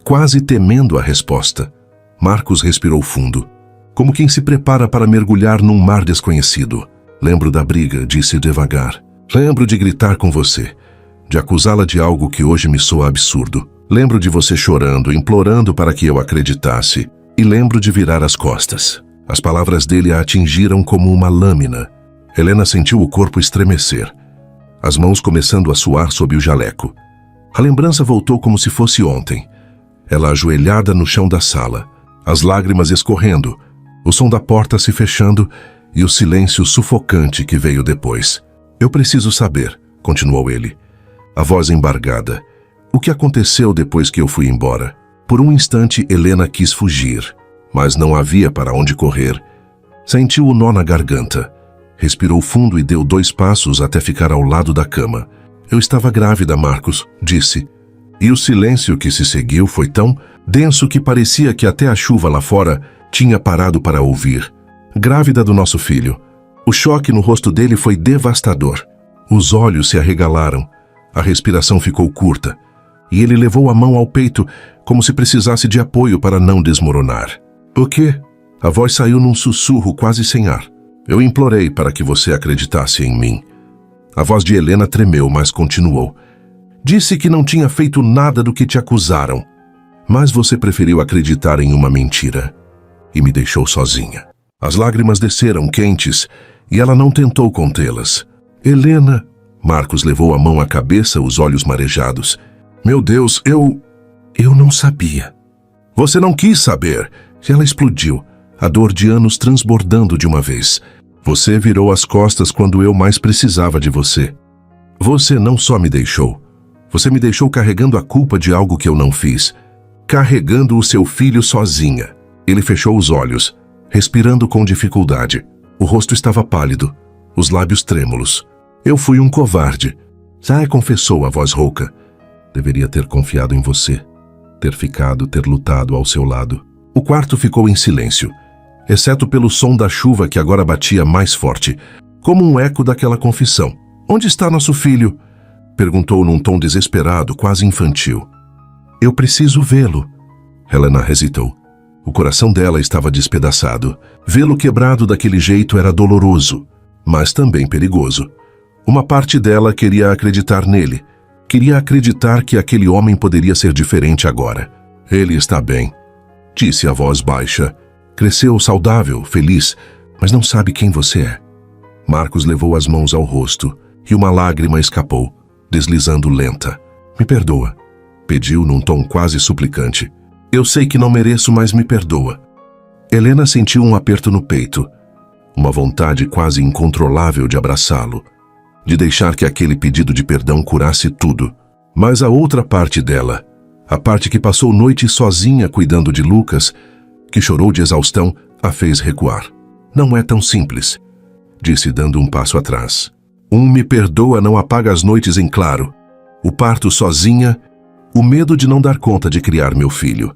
quase temendo a resposta. Marcos respirou fundo, como quem se prepara para mergulhar num mar desconhecido. «Lembro da briga», disse devagar. «Lembro de gritar com você, de acusá-la de algo que hoje me soa absurdo. Lembro de você chorando, implorando para que eu acreditasse. E lembro de virar as costas». As palavras dele a atingiram como uma lâmina. Helena sentiu o corpo estremecer, as mãos começando a suar sob o jaleco. A lembrança voltou como se fosse ontem. Ela ajoelhada no chão da sala, as lágrimas escorrendo, o som da porta se fechando e o silêncio sufocante que veio depois. «Eu preciso saber», continuou ele, a voz embargada, «o que aconteceu depois que eu fui embora». Por um instante, Helena quis fugir, mas não havia para onde correr. Sentiu o nó na garganta. Respirou fundo e deu 2 passos até ficar ao lado da cama. «Eu estava grávida, Marcos», disse. E o silêncio que se seguiu foi tão denso que parecia que até a chuva lá fora tinha parado para ouvir. «Grávida do nosso filho». O choque no rosto dele foi devastador. Os olhos se arregalaram. A respiração ficou curta. E ele levou a mão ao peito, como se precisasse de apoio para não desmoronar. «O quê?» A voz saiu num sussurro quase sem ar. «Eu implorei para que você acreditasse em mim». A voz de Helena tremeu, mas continuou. «Disse que não tinha feito nada do que te acusaram. Mas você preferiu acreditar em uma mentira. E me deixou sozinha». As lágrimas desceram quentes e ela não tentou contê-las. «Helena...» Marcos levou a mão à cabeça, os olhos marejados. «Meu Deus, eu não sabia». «Você não quis saber». Ela explodiu. a dor de anos transbordando de uma vez. Você virou as costas quando eu mais precisava de você. Você não só me deixou, você me deixou carregando a culpa de algo que eu não fiz, carregando o seu filho sozinha. Ele fechou os olhos, respirando com dificuldade. O rosto estava pálido, os lábios trêmulos. Eu fui um covarde. Zaya confessou a voz rouca. Deveria ter confiado em você, ter ficado, ter lutado ao seu lado. O quarto ficou em silêncio, exceto pelo som da chuva que agora batia mais forte, como um eco daquela confissão. Onde está nosso filho? Perguntou num tom desesperado, quase infantil. Eu preciso vê-lo. Helena hesitou. O coração dela estava despedaçado. Vê-lo quebrado daquele jeito era doloroso, mas também perigoso. Uma parte dela queria acreditar nele. Queria acreditar que aquele homem poderia ser diferente agora. Ele está bem, disse a voz baixa. Cresceu saudável, feliz, mas não sabe quem você é. Marcos levou as mãos ao rosto e uma lágrima escapou, deslizando lenta. Me perdoa, pediu num tom quase suplicante. Eu sei que não mereço, mas me perdoa. Helena sentiu um aperto no peito, uma vontade quase incontrolável de abraçá-lo, de deixar que aquele pedido de perdão curasse tudo. Mas a outra parte dela, a parte que passou noite sozinha cuidando de Lucas, que chorou de exaustão, a fez recuar. Não é tão simples, disse dando um passo atrás. Me perdoa não apaga as noites em claro. O parto sozinha, o medo de não dar conta de criar meu filho.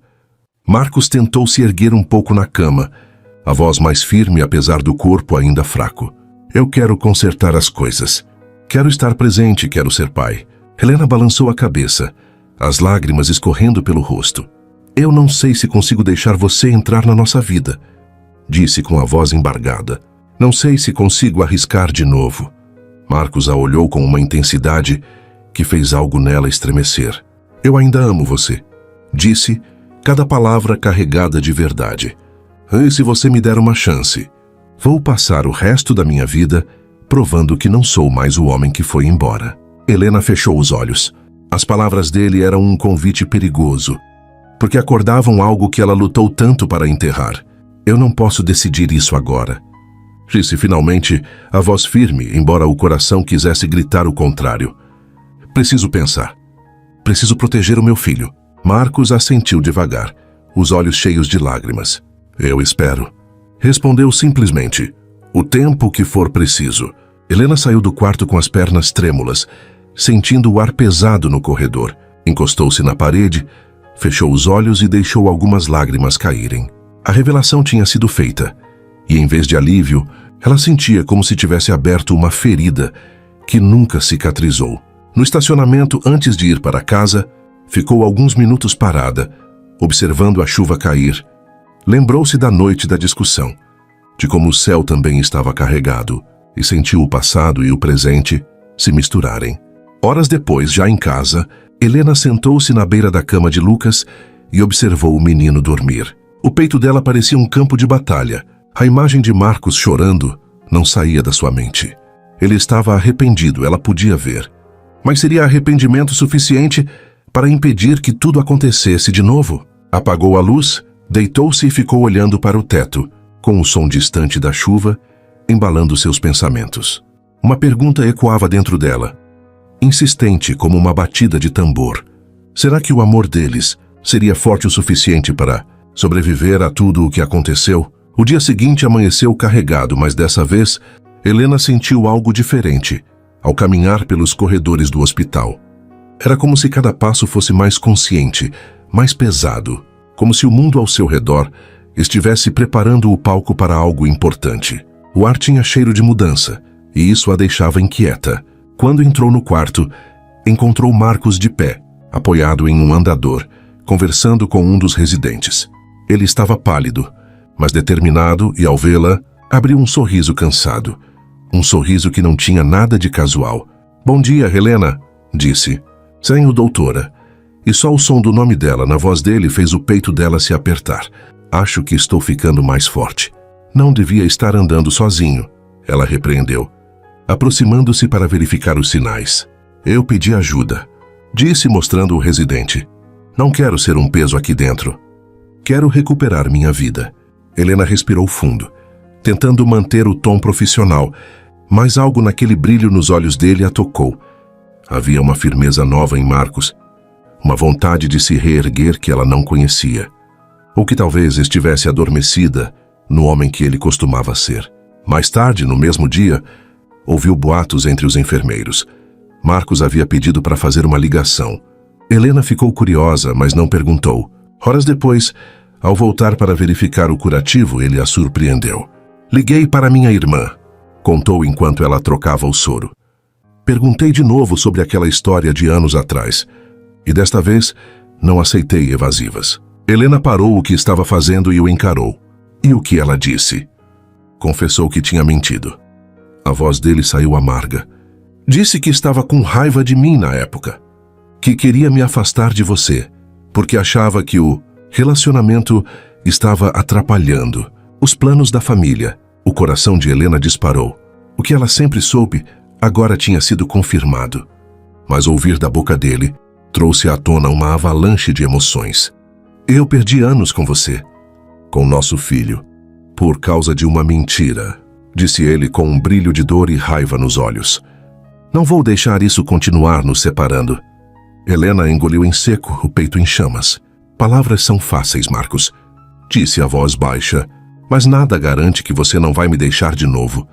Marcos tentou se erguer um pouco na cama, a voz mais firme apesar do corpo ainda fraco. Eu quero consertar as coisas. Quero estar presente, quero ser pai. Helena balançou a cabeça, as lágrimas escorrendo pelo rosto. Eu não sei se consigo deixar você entrar na nossa vida, disse com a voz embargada. Não sei se consigo arriscar de novo. Marcos a olhou com uma intensidade que fez algo nela estremecer. Eu ainda amo você, disse, cada palavra carregada de verdade. E se você me der uma chance, vou passar o resto da minha vida provando que não sou mais o homem que foi embora. Helena fechou os olhos. As palavras dele eram um convite perigoso, porque acordavam algo que ela lutou tanto para enterrar. Eu não posso decidir isso agora, disse finalmente, a voz firme, embora o coração quisesse gritar o contrário. Preciso pensar. Preciso proteger o meu filho. Marcos assentiu devagar, os olhos cheios de lágrimas. Eu espero. Respondeu simplesmente. O tempo que for preciso. Helena saiu do quarto com as pernas trêmulas, sentindo o ar pesado no corredor. Encostou-se na parede, fechou os olhos e deixou algumas lágrimas caírem. A revelação tinha sido feita, e em vez de alívio, ela sentia como se tivesse aberto uma ferida que nunca cicatrizou. No estacionamento, antes de ir para casa, ficou alguns minutos parada, observando a chuva cair. Lembrou-se da noite da discussão, de como o céu também estava carregado, e sentiu o passado e o presente se misturarem. Horas depois, já em casa, Helena sentou-se na beira da cama de Lucas e observou o menino dormir. O peito dela parecia um campo de batalha. A imagem de Marcos chorando não saía da sua mente. Ele estava arrependido, ela podia ver. Mas seria arrependimento suficiente para impedir que tudo acontecesse de novo? Apagou a luz, deitou-se e ficou olhando para o teto, com o som distante da chuva, embalando seus pensamentos. Uma pergunta ecoava dentro dela, insistente como uma batida de tambor. Será que o amor deles seria forte o suficiente para sobreviver a tudo o que aconteceu? O dia seguinte amanheceu carregado, mas dessa vez, Helena sentiu algo diferente ao caminhar pelos corredores do hospital. Era como se cada passo fosse mais consciente, mais pesado, como se o mundo ao seu redor estivesse preparando o palco para algo importante. O ar tinha cheiro de mudança, e isso a deixava inquieta. Quando entrou no quarto, encontrou Marcos de pé, apoiado em um andador, conversando com um dos residentes. Ele estava pálido, mas determinado, e ao vê-la, abriu um sorriso cansado. Um sorriso que não tinha nada de casual. Bom dia, Helena, disse. Senhor doutora. E só o som do nome dela na voz dele fez o peito dela se apertar. Acho que estou ficando mais forte. Não devia estar andando sozinho, ela repreendeu, aproximando-se para verificar os sinais. Eu pedi ajuda, disse mostrando o residente. Não quero ser um peso aqui dentro. Quero recuperar minha vida. Helena respirou fundo, tentando manter o tom profissional, mas algo naquele brilho nos olhos dele a tocou. Havia uma firmeza nova em Marcos, uma vontade de se reerguer que ela não conhecia, ou que talvez estivesse adormecida no homem que ele costumava ser. Mais tarde, no mesmo dia, ouviu boatos entre os enfermeiros. Marcos havia pedido para fazer uma ligação. Helena ficou curiosa, mas não perguntou. Horas depois, ao voltar para verificar o curativo, ele a surpreendeu. Liguei para minha irmã, contou enquanto ela trocava o soro. Perguntei de novo sobre aquela história de anos atrás, e desta vez não aceitei evasivas. Helena parou o que estava fazendo e o encarou. E o que ela disse? Confessou que tinha mentido. A voz dele saiu amarga. Disse que estava com raiva de mim na época, que queria me afastar de você, porque achava que o relacionamento estava atrapalhando os planos da família. O coração de Helena disparou. O que ela sempre soube agora tinha sido confirmado. Mas ouvir da boca dele trouxe à tona uma avalanche de emoções. Eu perdi anos com você, com nosso filho, por causa de uma mentira, disse ele com um brilho de dor e raiva nos olhos. Não vou deixar isso continuar nos separando. Helena engoliu em seco, o peito em chamas. Palavras são fáceis, Marcos, disse a voz baixa, mas nada garante que você não vai me deixar de novo.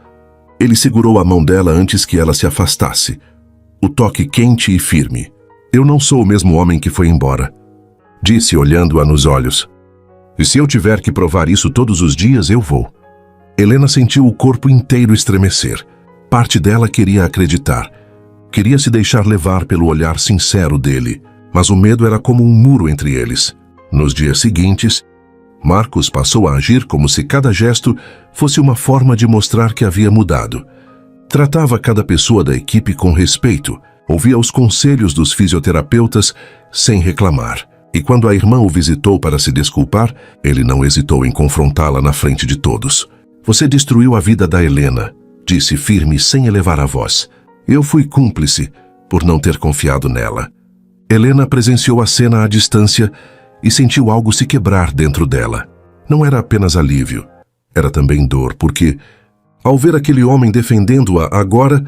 Ele segurou a mão dela antes que ela se afastasse. O toque quente e firme. Eu não sou o mesmo homem que foi embora, disse olhando-a nos olhos. E se eu tiver que provar isso todos os dias, eu vou. Helena sentiu o corpo inteiro estremecer. Parte dela queria acreditar. Queria se deixar levar pelo olhar sincero dele, mas o medo era como um muro entre eles. Nos dias seguintes, Marcos passou a agir como se cada gesto fosse uma forma de mostrar que havia mudado. Tratava cada pessoa da equipe com respeito, ouvia os conselhos dos fisioterapeutas sem reclamar. E quando a irmã o visitou para se desculpar, ele não hesitou em confrontá-la na frente de todos. Você destruiu a vida da Helena, disse firme sem elevar a voz. Eu fui cúmplice por não ter confiado nela. Helena presenciou a cena à distância e sentiu algo se quebrar dentro dela. Não era apenas alívio, era também dor, porque, ao ver aquele homem defendendo-a agora,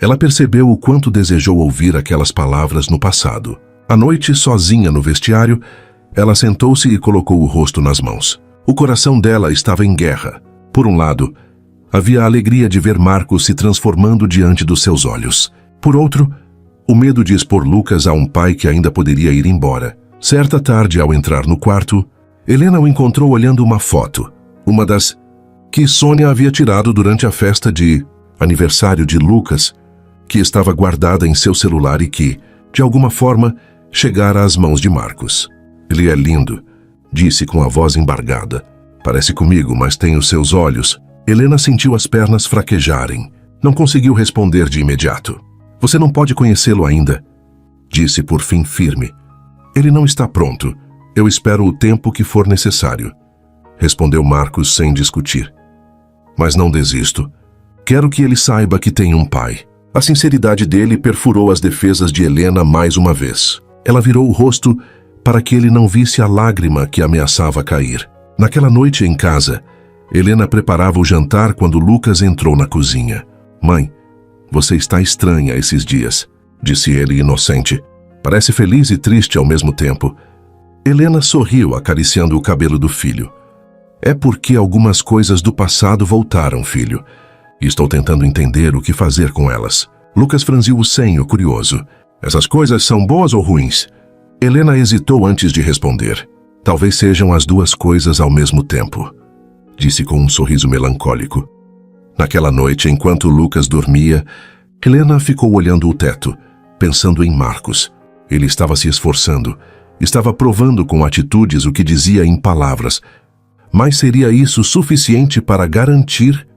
ela percebeu o quanto desejou ouvir aquelas palavras no passado. À noite, sozinha no vestiário, ela sentou-se e colocou o rosto nas mãos. O coração dela estava em guerra. Por um lado, havia a alegria de ver Marcos se transformando diante dos seus olhos. Por outro, o medo de expor Lucas a um pai que ainda poderia ir embora. Certa tarde, ao entrar no quarto, Helena o encontrou olhando uma foto, uma das que Sônia havia tirado durante a festa de aniversário de Lucas, que estava guardada em seu celular e que, de alguma forma, chegara às mãos de Marcos. Ele é lindo, disse com a voz embargada. Parece comigo, mas tem os seus olhos. Helena sentiu as pernas fraquejarem. Não conseguiu responder de imediato. Você não pode conhecê-lo ainda, disse por fim firme. Ele não está pronto. Eu espero o tempo que for necessário, respondeu Marcos sem discutir. Mas não desisto. Quero que ele saiba que tem um pai. A sinceridade dele perfurou as defesas de Helena mais uma vez. Ela virou o rosto para que ele não visse a lágrima que ameaçava cair. Naquela noite em casa, Helena preparava o jantar quando Lucas entrou na cozinha. Mãe, você está estranha esses dias, disse ele inocente. Parece feliz e triste ao mesmo tempo. Helena sorriu, acariciando o cabelo do filho. É porque algumas coisas do passado voltaram, filho. E estou tentando entender o que fazer com elas. Lucas franziu o senho, curioso. Essas coisas são boas ou ruins? Helena hesitou antes de responder. Talvez sejam as duas coisas ao mesmo tempo, disse com um sorriso melancólico. Naquela noite, enquanto Lucas dormia, Helena ficou olhando o teto, pensando em Marcos. Ele estava se esforçando, estava provando com atitudes o que dizia em palavras. Mas seria isso suficiente para garantir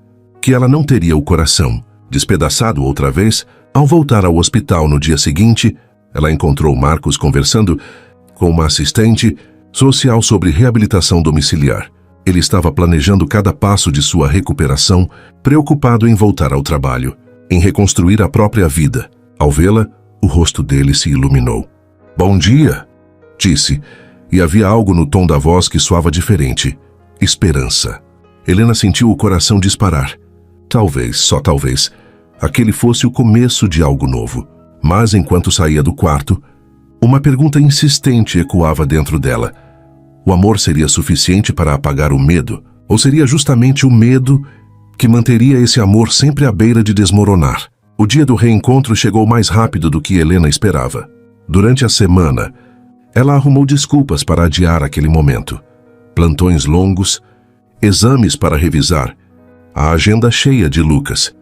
que ela não teria o coração despedaçado outra vez? Ao voltar ao hospital no dia seguinte, ela encontrou Marcos conversando com uma assistente social sobre reabilitação domiciliar. Ele estava planejando cada passo de sua recuperação, preocupado em voltar ao trabalho, em reconstruir a própria vida. Ao vê-la, o rosto dele se iluminou. Bom dia, disse, e havia algo no tom da voz que soava diferente. esperança. Helena sentiu o coração disparar. Talvez, só talvez, aquele fosse o começo de algo novo. Mas enquanto saía do quarto, uma pergunta insistente ecoava dentro dela. O amor seria suficiente para apagar o medo? Ou seria justamente o medo que manteria esse amor sempre à beira de desmoronar? O dia do reencontro chegou mais rápido do que Helena esperava. Durante a semana, ela arrumou desculpas para adiar aquele momento. Plantões longos, exames para revisar, a agenda cheia de Lucas.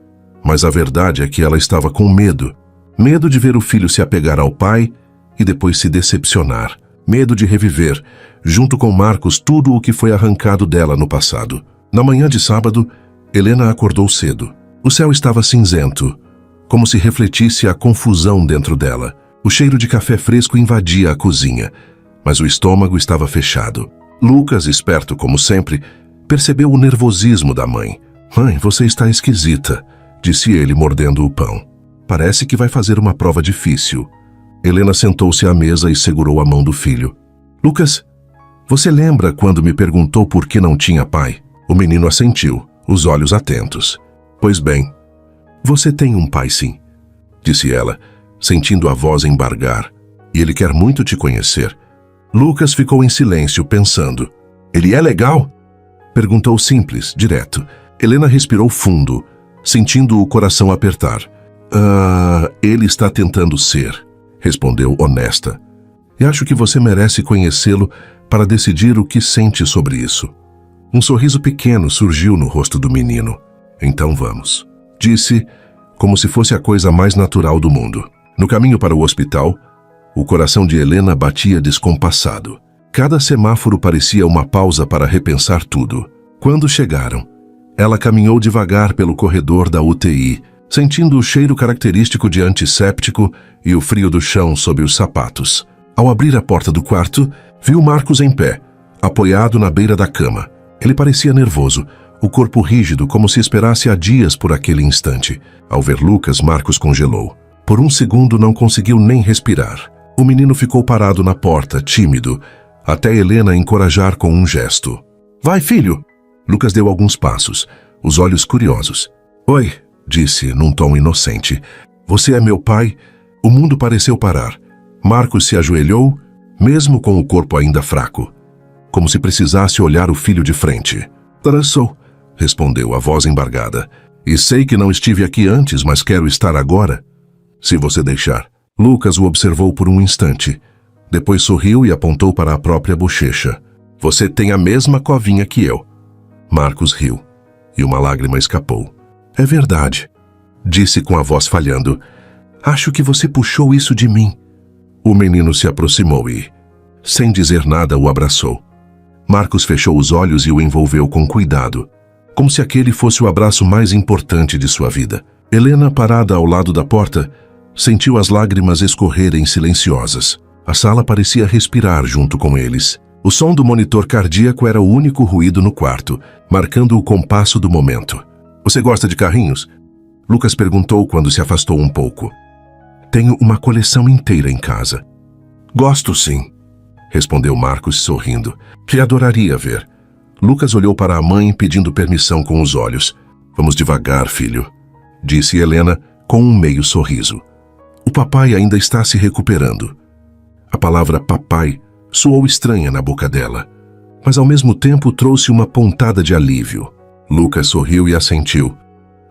Mas a verdade é que ela estava com medo. Medo de ver o filho se apegar ao pai e depois se decepcionar. Medo de reviver, junto com Marcos, tudo o que foi arrancado dela no passado. Na manhã de sábado, Helena acordou cedo. O céu estava cinzento, como se refletisse a confusão dentro dela. O cheiro de café fresco invadia a cozinha, mas o estômago estava fechado. Lucas, esperto como sempre, percebeu o nervosismo da mãe. "Mãe, você está esquisita", disse ele, mordendo o pão. "Parece que vai fazer uma prova difícil." Helena sentou-se à mesa e segurou a mão do filho. "Lucas, você lembra quando me perguntou por que não tinha pai?" O menino assentiu, os olhos atentos. "Pois bem, você tem um pai sim", disse ela, sentindo a voz embargar. "E ele quer muito te conhecer." Lucas ficou em silêncio, pensando. "Ele é legal?" Perguntou simples, direto. Helena respirou fundo, sentindo o coração apertar. Ele está tentando ser", respondeu honesta. "E acho que você merece conhecê-lo para decidir o que sente sobre isso." Um sorriso pequeno surgiu no rosto do menino. "Então vamos", disse, como se fosse a coisa mais natural do mundo. No caminho para o hospital, o coração de Helena batia descompassado. Cada semáforo parecia uma pausa para repensar tudo. Quando chegaram, ela caminhou devagar pelo corredor da UTI, sentindo o cheiro característico de antisséptico e o frio do chão sob os sapatos. Ao abrir a porta do quarto, viu Marcos em pé, apoiado na beira da cama. Ele parecia nervoso, o corpo rígido, como se esperasse há dias por aquele instante. Ao ver Lucas, Marcos congelou. Por um segundo não conseguiu nem respirar. O menino ficou parado na porta, tímido, até Helena encorajar com um gesto. "Vai, filho!" Lucas deu alguns passos, os olhos curiosos. "Oi", disse num tom inocente. "Você é meu pai?" O mundo pareceu parar. Marcos se ajoelhou, mesmo com o corpo ainda fraco, como se precisasse olhar o filho de frente. "Sou", respondeu a voz embargada. "E sei que não estive aqui antes, mas quero estar agora, se você deixar." Lucas o observou por um instante. Depois sorriu e apontou para a própria bochecha. "Você tem a mesma covinha que eu." Marcos riu, e uma lágrima escapou. "É verdade", disse com a voz falhando. "Acho que você puxou isso de mim." O menino se aproximou e, sem dizer nada, o abraçou. Marcos fechou os olhos e o envolveu com cuidado, como se aquele fosse o abraço mais importante de sua vida. Helena, parada ao lado da porta, sentiu as lágrimas escorrerem silenciosas. A sala parecia respirar junto com eles. O som do monitor cardíaco era o único ruído no quarto, marcando o compasso do momento. "Você gosta de carrinhos?" Lucas perguntou quando se afastou um pouco. "Tenho uma coleção inteira em casa." "Gosto sim", respondeu Marcos sorrindo. "Que adoraria ver." Lucas olhou para a mãe pedindo permissão com os olhos. "Vamos devagar, filho", disse Helena com um meio sorriso. "O papai ainda está se recuperando." A palavra papai soou estranha na boca dela, mas ao mesmo tempo trouxe uma pontada de alívio. Lucas sorriu e assentiu,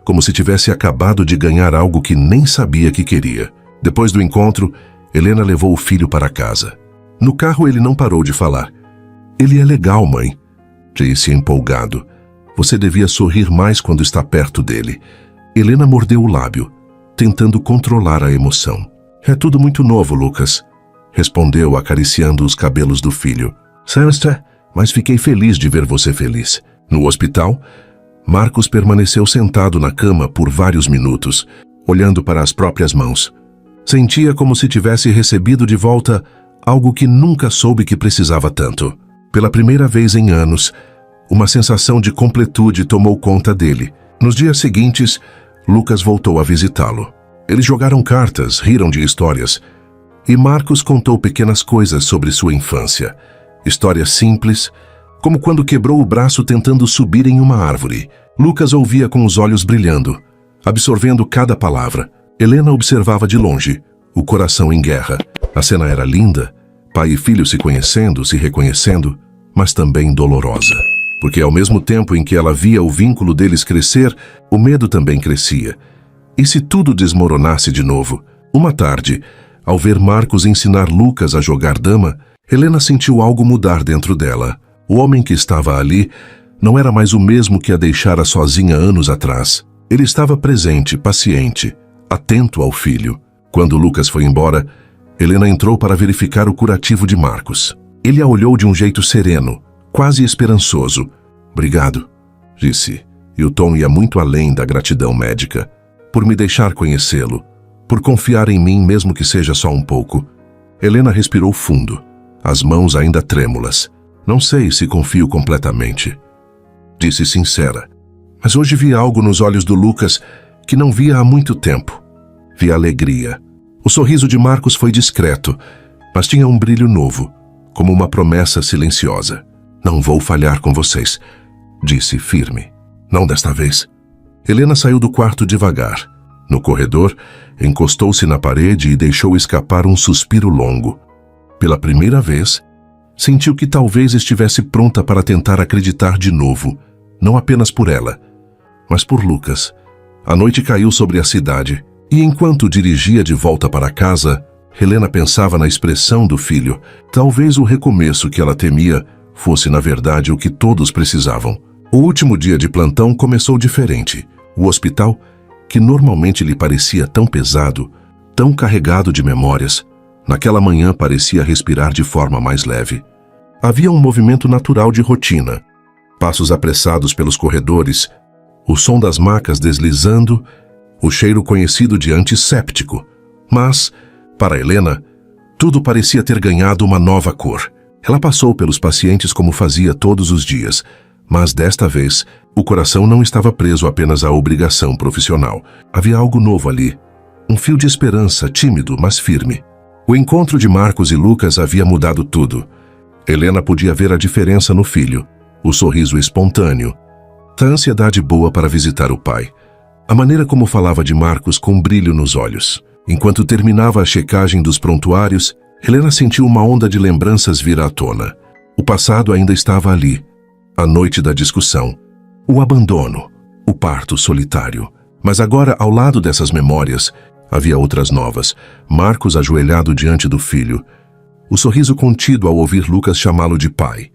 como se tivesse acabado de ganhar algo que nem sabia que queria. Depois do encontro, Helena levou o filho para casa. No carro ele não parou de falar. "Ele é legal, mãe", disse empolgado. "Você devia sorrir mais quando está perto dele." Helena mordeu o lábio, tentando controlar a emoção. "É tudo muito novo, Lucas", respondeu acariciando os cabelos do filho. "Certo, mas fiquei feliz de ver você feliz." No hospital, Marcos permaneceu sentado na cama por vários minutos, olhando para as próprias mãos. Sentia como se tivesse recebido de volta algo que nunca soube que precisava tanto. Pela primeira vez em anos, uma sensação de completude tomou conta dele. Nos dias seguintes, Lucas voltou a visitá-lo. Eles jogaram cartas, riram de histórias, e Marcos contou pequenas coisas sobre sua infância. Histórias simples, como quando quebrou o braço tentando subir em uma árvore. Lucas ouvia com os olhos brilhando, absorvendo cada palavra. Helena observava de longe, o coração em guerra. A cena era linda, pai e filho se conhecendo, se reconhecendo, mas também dolorosa. Porque ao mesmo tempo em que ela via o vínculo deles crescer, o medo também crescia. E se tudo desmoronasse de novo? Uma tarde, ao ver Marcos ensinar Lucas a jogar dama, Helena sentiu algo mudar dentro dela. O homem que estava ali não era mais o mesmo que a deixara sozinha anos atrás. Ele estava presente, paciente, atento ao filho. Quando Lucas foi embora, Helena entrou para verificar o curativo de Marcos. Ele a olhou de um jeito sereno, quase esperançoso. "Obrigado", disse, e o tom ia muito além da gratidão médica. "Por me deixar conhecê-lo, por confiar em mim mesmo que seja só um pouco." Helena respirou fundo, as mãos ainda trêmulas. "Não sei se confio completamente", disse sincera. "Mas hoje vi algo nos olhos do Lucas que não via há muito tempo. Vi alegria." O sorriso de Marcos foi discreto, mas tinha um brilho novo, como uma promessa silenciosa. "Não vou falhar com vocês", disse firme. "Não desta vez." Helena saiu do quarto devagar. No corredor, encostou-se na parede e deixou escapar um suspiro longo. Pela primeira vez, sentiu que talvez estivesse pronta para tentar acreditar de novo, não apenas por ela, mas por Lucas. A noite caiu sobre a cidade, e enquanto dirigia de volta para casa, Helena pensava na expressão do filho. Talvez o recomeço que ela temia fosse, na verdade, o que todos precisavam. O último dia de plantão começou diferente. O hospital, que normalmente lhe parecia tão pesado, tão carregado de memórias, naquela manhã parecia respirar de forma mais leve. Havia um movimento natural de rotina, passos apressados pelos corredores, o som das macas deslizando, o cheiro conhecido de antisséptico. Mas, para Helena, tudo parecia ter ganhado uma nova cor. Ela passou pelos pacientes como fazia todos os dias, mas desta vez, o coração não estava preso apenas à obrigação profissional. Havia algo novo ali, um fio de esperança, tímido, mas firme. O encontro de Marcos e Lucas havia mudado tudo. Helena podia ver a diferença no filho, o sorriso espontâneo, a ansiedade boa para visitar o pai, a maneira como falava de Marcos com brilho nos olhos. Enquanto terminava a checagem dos prontuários, Helena sentiu uma onda de lembranças vir à tona. O passado ainda estava ali. A noite da discussão, o abandono, o parto solitário. Mas agora, ao lado dessas memórias, havia outras novas. Marcos ajoelhado diante do filho, o sorriso contido ao ouvir Lucas chamá-lo de pai,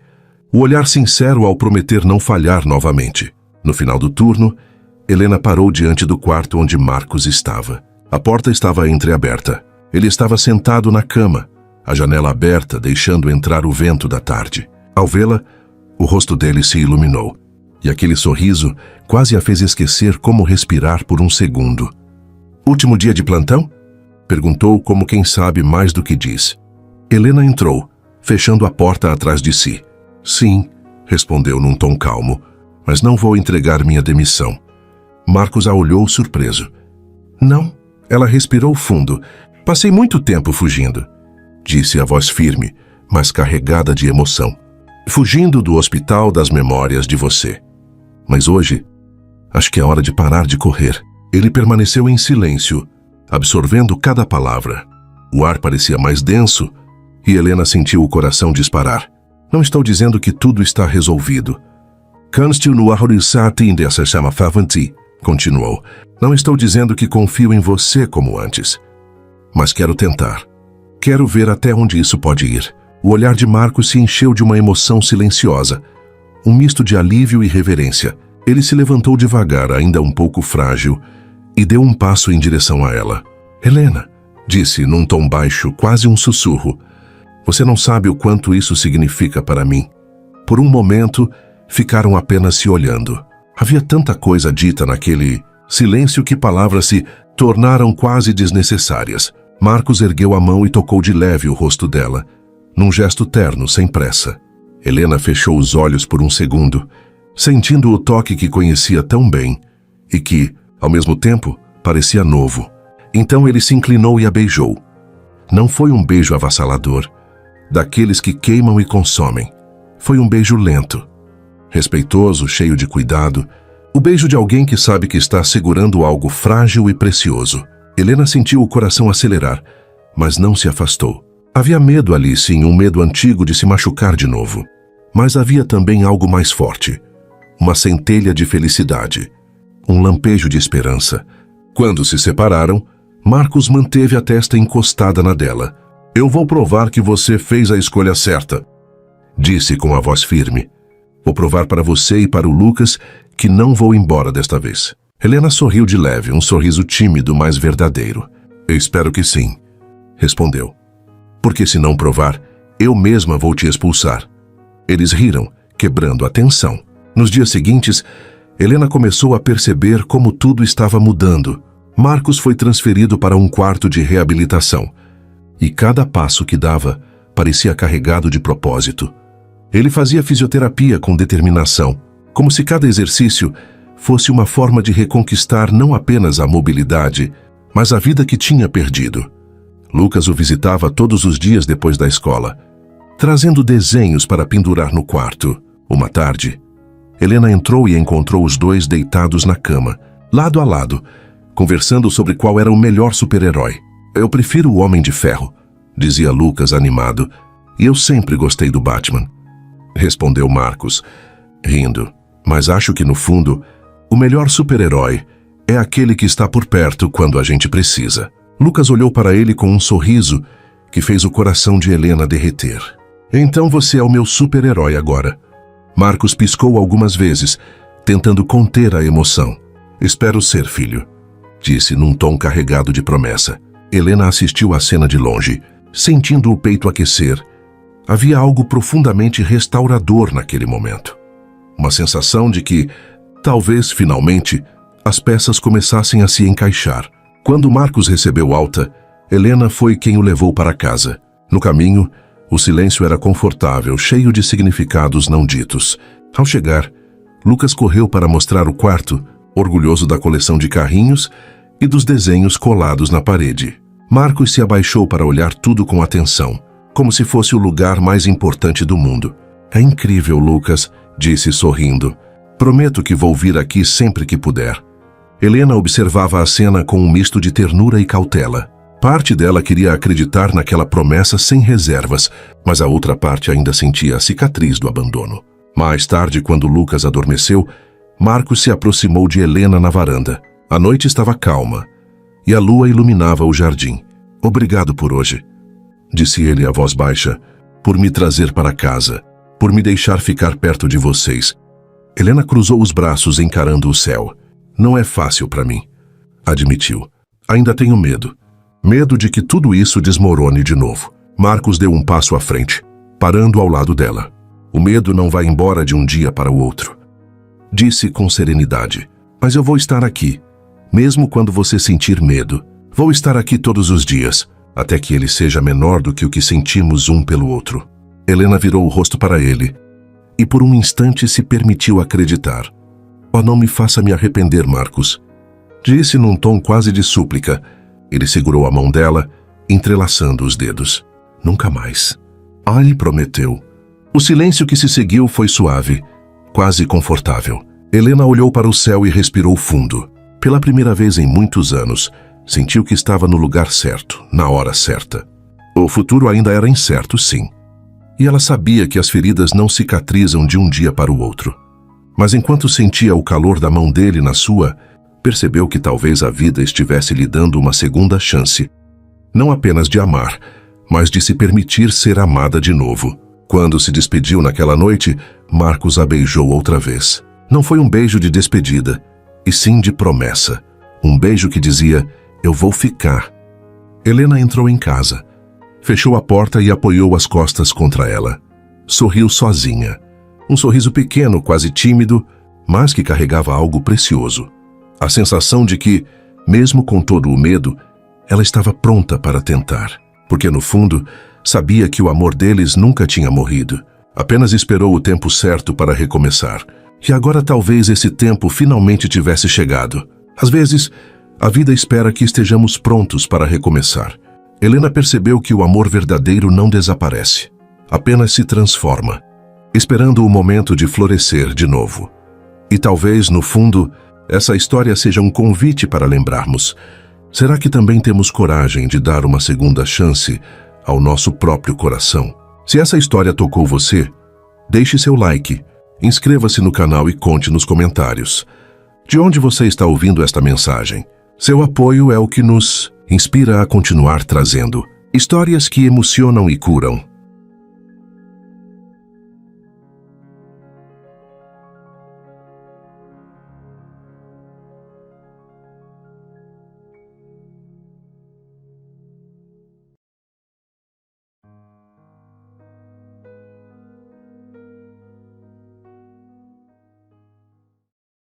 o olhar sincero ao prometer não falhar novamente. No final do turno, Helena parou diante do quarto onde Marcos estava. A porta estava entreaberta. Ele estava sentado na cama, a janela aberta, deixando entrar o vento da tarde. Ao vê-la, o rosto dele se iluminou, e aquele sorriso quase a fez esquecer como respirar por um segundo. "Último dia de plantão?" perguntou, como quem sabe mais do que diz. Helena entrou, fechando a porta atrás de si. "Sim", respondeu num tom calmo, "mas não vou entregar minha demissão." Marcos a olhou surpreso. "Não?" Ela respirou fundo. "Passei muito tempo fugindo", disse a voz firme, mas carregada de emoção. "Fugindo do hospital, das memórias de você. Mas hoje, acho que é hora de parar de correr." Ele permaneceu em silêncio, absorvendo cada palavra. O ar parecia mais denso, e Helena sentiu o coração disparar. "Não estou dizendo que tudo está resolvido." "Kannst nu horizonte in dessa chama favanti", continuou. "Não estou dizendo que confio em você como antes, mas quero tentar. Quero ver até onde isso pode ir." O olhar de Marcos se encheu de uma emoção silenciosa, um misto de alívio e reverência. Ele se levantou devagar, ainda um pouco frágil, e deu um passo em direção a ela. "Helena", disse num tom baixo, quase um sussurro, "você não sabe o quanto isso significa para mim." Por um momento, ficaram apenas se olhando. Havia tanta coisa dita naquele silêncio que palavras se tornaram quase desnecessárias. Marcos ergueu a mão e tocou de leve o rosto dela, num gesto terno, sem pressa. Helena fechou os olhos por um segundo, sentindo o toque que conhecia tão bem e que, ao mesmo tempo, parecia novo. Então ele se inclinou e a beijou. Não foi um beijo avassalador, daqueles que queimam e consomem. Foi um beijo lento, respeitoso, cheio de cuidado. O beijo de alguém que sabe que está segurando algo frágil e precioso. Helena sentiu o coração acelerar, mas não se afastou. Havia medo ali, sim, um medo antigo de se machucar de novo. Mas havia também algo mais forte. Uma centelha de felicidade. Um lampejo de esperança. Quando se separaram, Marcos manteve a testa encostada na dela. Eu vou provar que você fez a escolha certa, disse com a voz firme. Vou provar para você e para o Lucas que não vou embora desta vez. Helena sorriu de leve, um sorriso tímido, mas verdadeiro. Eu espero que sim, respondeu. Porque se não provar, eu mesma vou te expulsar. Eles riram, quebrando a tensão. Nos dias seguintes, Helena começou a perceber como tudo estava mudando. Marcos foi transferido para um quarto de reabilitação. E cada passo que dava parecia carregado de propósito. Ele fazia fisioterapia com determinação, como se cada exercício fosse uma forma de reconquistar não apenas a mobilidade, mas a vida que tinha perdido. Lucas o visitava todos os dias depois da escola, trazendo desenhos para pendurar no quarto. Uma tarde, Helena entrou e encontrou os dois deitados na cama, lado a lado, conversando sobre qual era o melhor super-herói. Eu prefiro o Homem de Ferro, dizia Lucas animado, e eu sempre gostei do Batman, respondeu Marcos, rindo. Mas acho que no fundo, o melhor super-herói é aquele que está por perto quando a gente precisa. Lucas olhou para ele com um sorriso que fez o coração de Helena derreter. Então você é o meu super-herói agora. Marcos piscou algumas vezes, tentando conter a emoção. Espero ser, filho, disse num tom carregado de promessa. Helena assistiu à cena de longe, sentindo o peito aquecer. Havia algo profundamente restaurador naquele momento. Uma sensação de que, talvez, finalmente, as peças começassem a se encaixar. Quando Marcos recebeu alta, Helena foi quem o levou para casa. No caminho, o silêncio era confortável, cheio de significados não ditos. Ao chegar, Lucas correu para mostrar o quarto, orgulhoso da coleção de carrinhos e dos desenhos colados na parede. Marcos se abaixou para olhar tudo com atenção, como se fosse o lugar mais importante do mundo. É incrível, Lucas, disse sorrindo. Prometo que vou vir aqui sempre que puder. Helena observava a cena com um misto de ternura e cautela. Parte dela queria acreditar naquela promessa sem reservas, mas a outra parte ainda sentia a cicatriz do abandono. Mais tarde, quando Lucas adormeceu, Marcos se aproximou de Helena na varanda. A noite estava calma e a lua iluminava o jardim. Obrigado por hoje, disse ele a voz baixa, por me trazer para casa, por me deixar ficar perto de vocês. Helena cruzou os braços encarando o céu. Não é fácil para mim, admitiu. Ainda tenho medo. Medo de que tudo isso desmorone de novo. Marcos deu um passo à frente, parando ao lado dela. O medo não vai embora de um dia para o outro, disse com serenidade. Mas eu vou estar aqui, mesmo quando você sentir medo. Vou estar aqui todos os dias, até que ele seja menor do que o que sentimos um pelo outro. Helena virou o rosto para ele, e por um instante se permitiu acreditar. Oh, não me faça me arrepender, Marcos, disse num tom quase de súplica. Ele segurou a mão dela, entrelaçando os dedos. Nunca mais. Ele prometeu. O silêncio que se seguiu foi suave, quase confortável. Helena olhou para o céu e respirou fundo. Pela primeira vez em muitos anos, sentiu que estava no lugar certo, na hora certa. O futuro ainda era incerto, sim. E ela sabia que as feridas não cicatrizam de um dia para o outro. Mas enquanto sentia o calor da mão dele na sua, percebeu que talvez a vida estivesse lhe dando uma segunda chance. Não apenas de amar, mas de se permitir ser amada de novo. Quando se despediu naquela noite, Marcos a beijou outra vez. Não foi um beijo de despedida, e sim de promessa. Um beijo que dizia, eu vou ficar. Helena entrou em casa. Fechou a porta e apoiou as costas contra ela. Sorriu sozinha. Um sorriso pequeno, quase tímido, mas que carregava algo precioso. A sensação de que, mesmo com todo o medo, ela estava pronta para tentar. Porque, no fundo, sabia que o amor deles nunca tinha morrido. Apenas esperou o tempo certo para recomeçar. E agora talvez esse tempo finalmente tivesse chegado. Às vezes, a vida espera que estejamos prontos para recomeçar. Helena percebeu que o amor verdadeiro não desaparece, apenas se transforma. esperando o momento de florescer de novo. E talvez, no fundo, essa história seja um convite para lembrarmos: será que também temos coragem de dar uma segunda chance ao nosso próprio coração? Se essa história tocou você, deixe seu like, inscreva-se no canal e conte nos comentários. De onde você está ouvindo esta mensagem? Seu apoio é o que nos inspira a continuar trazendo histórias que emocionam e curam.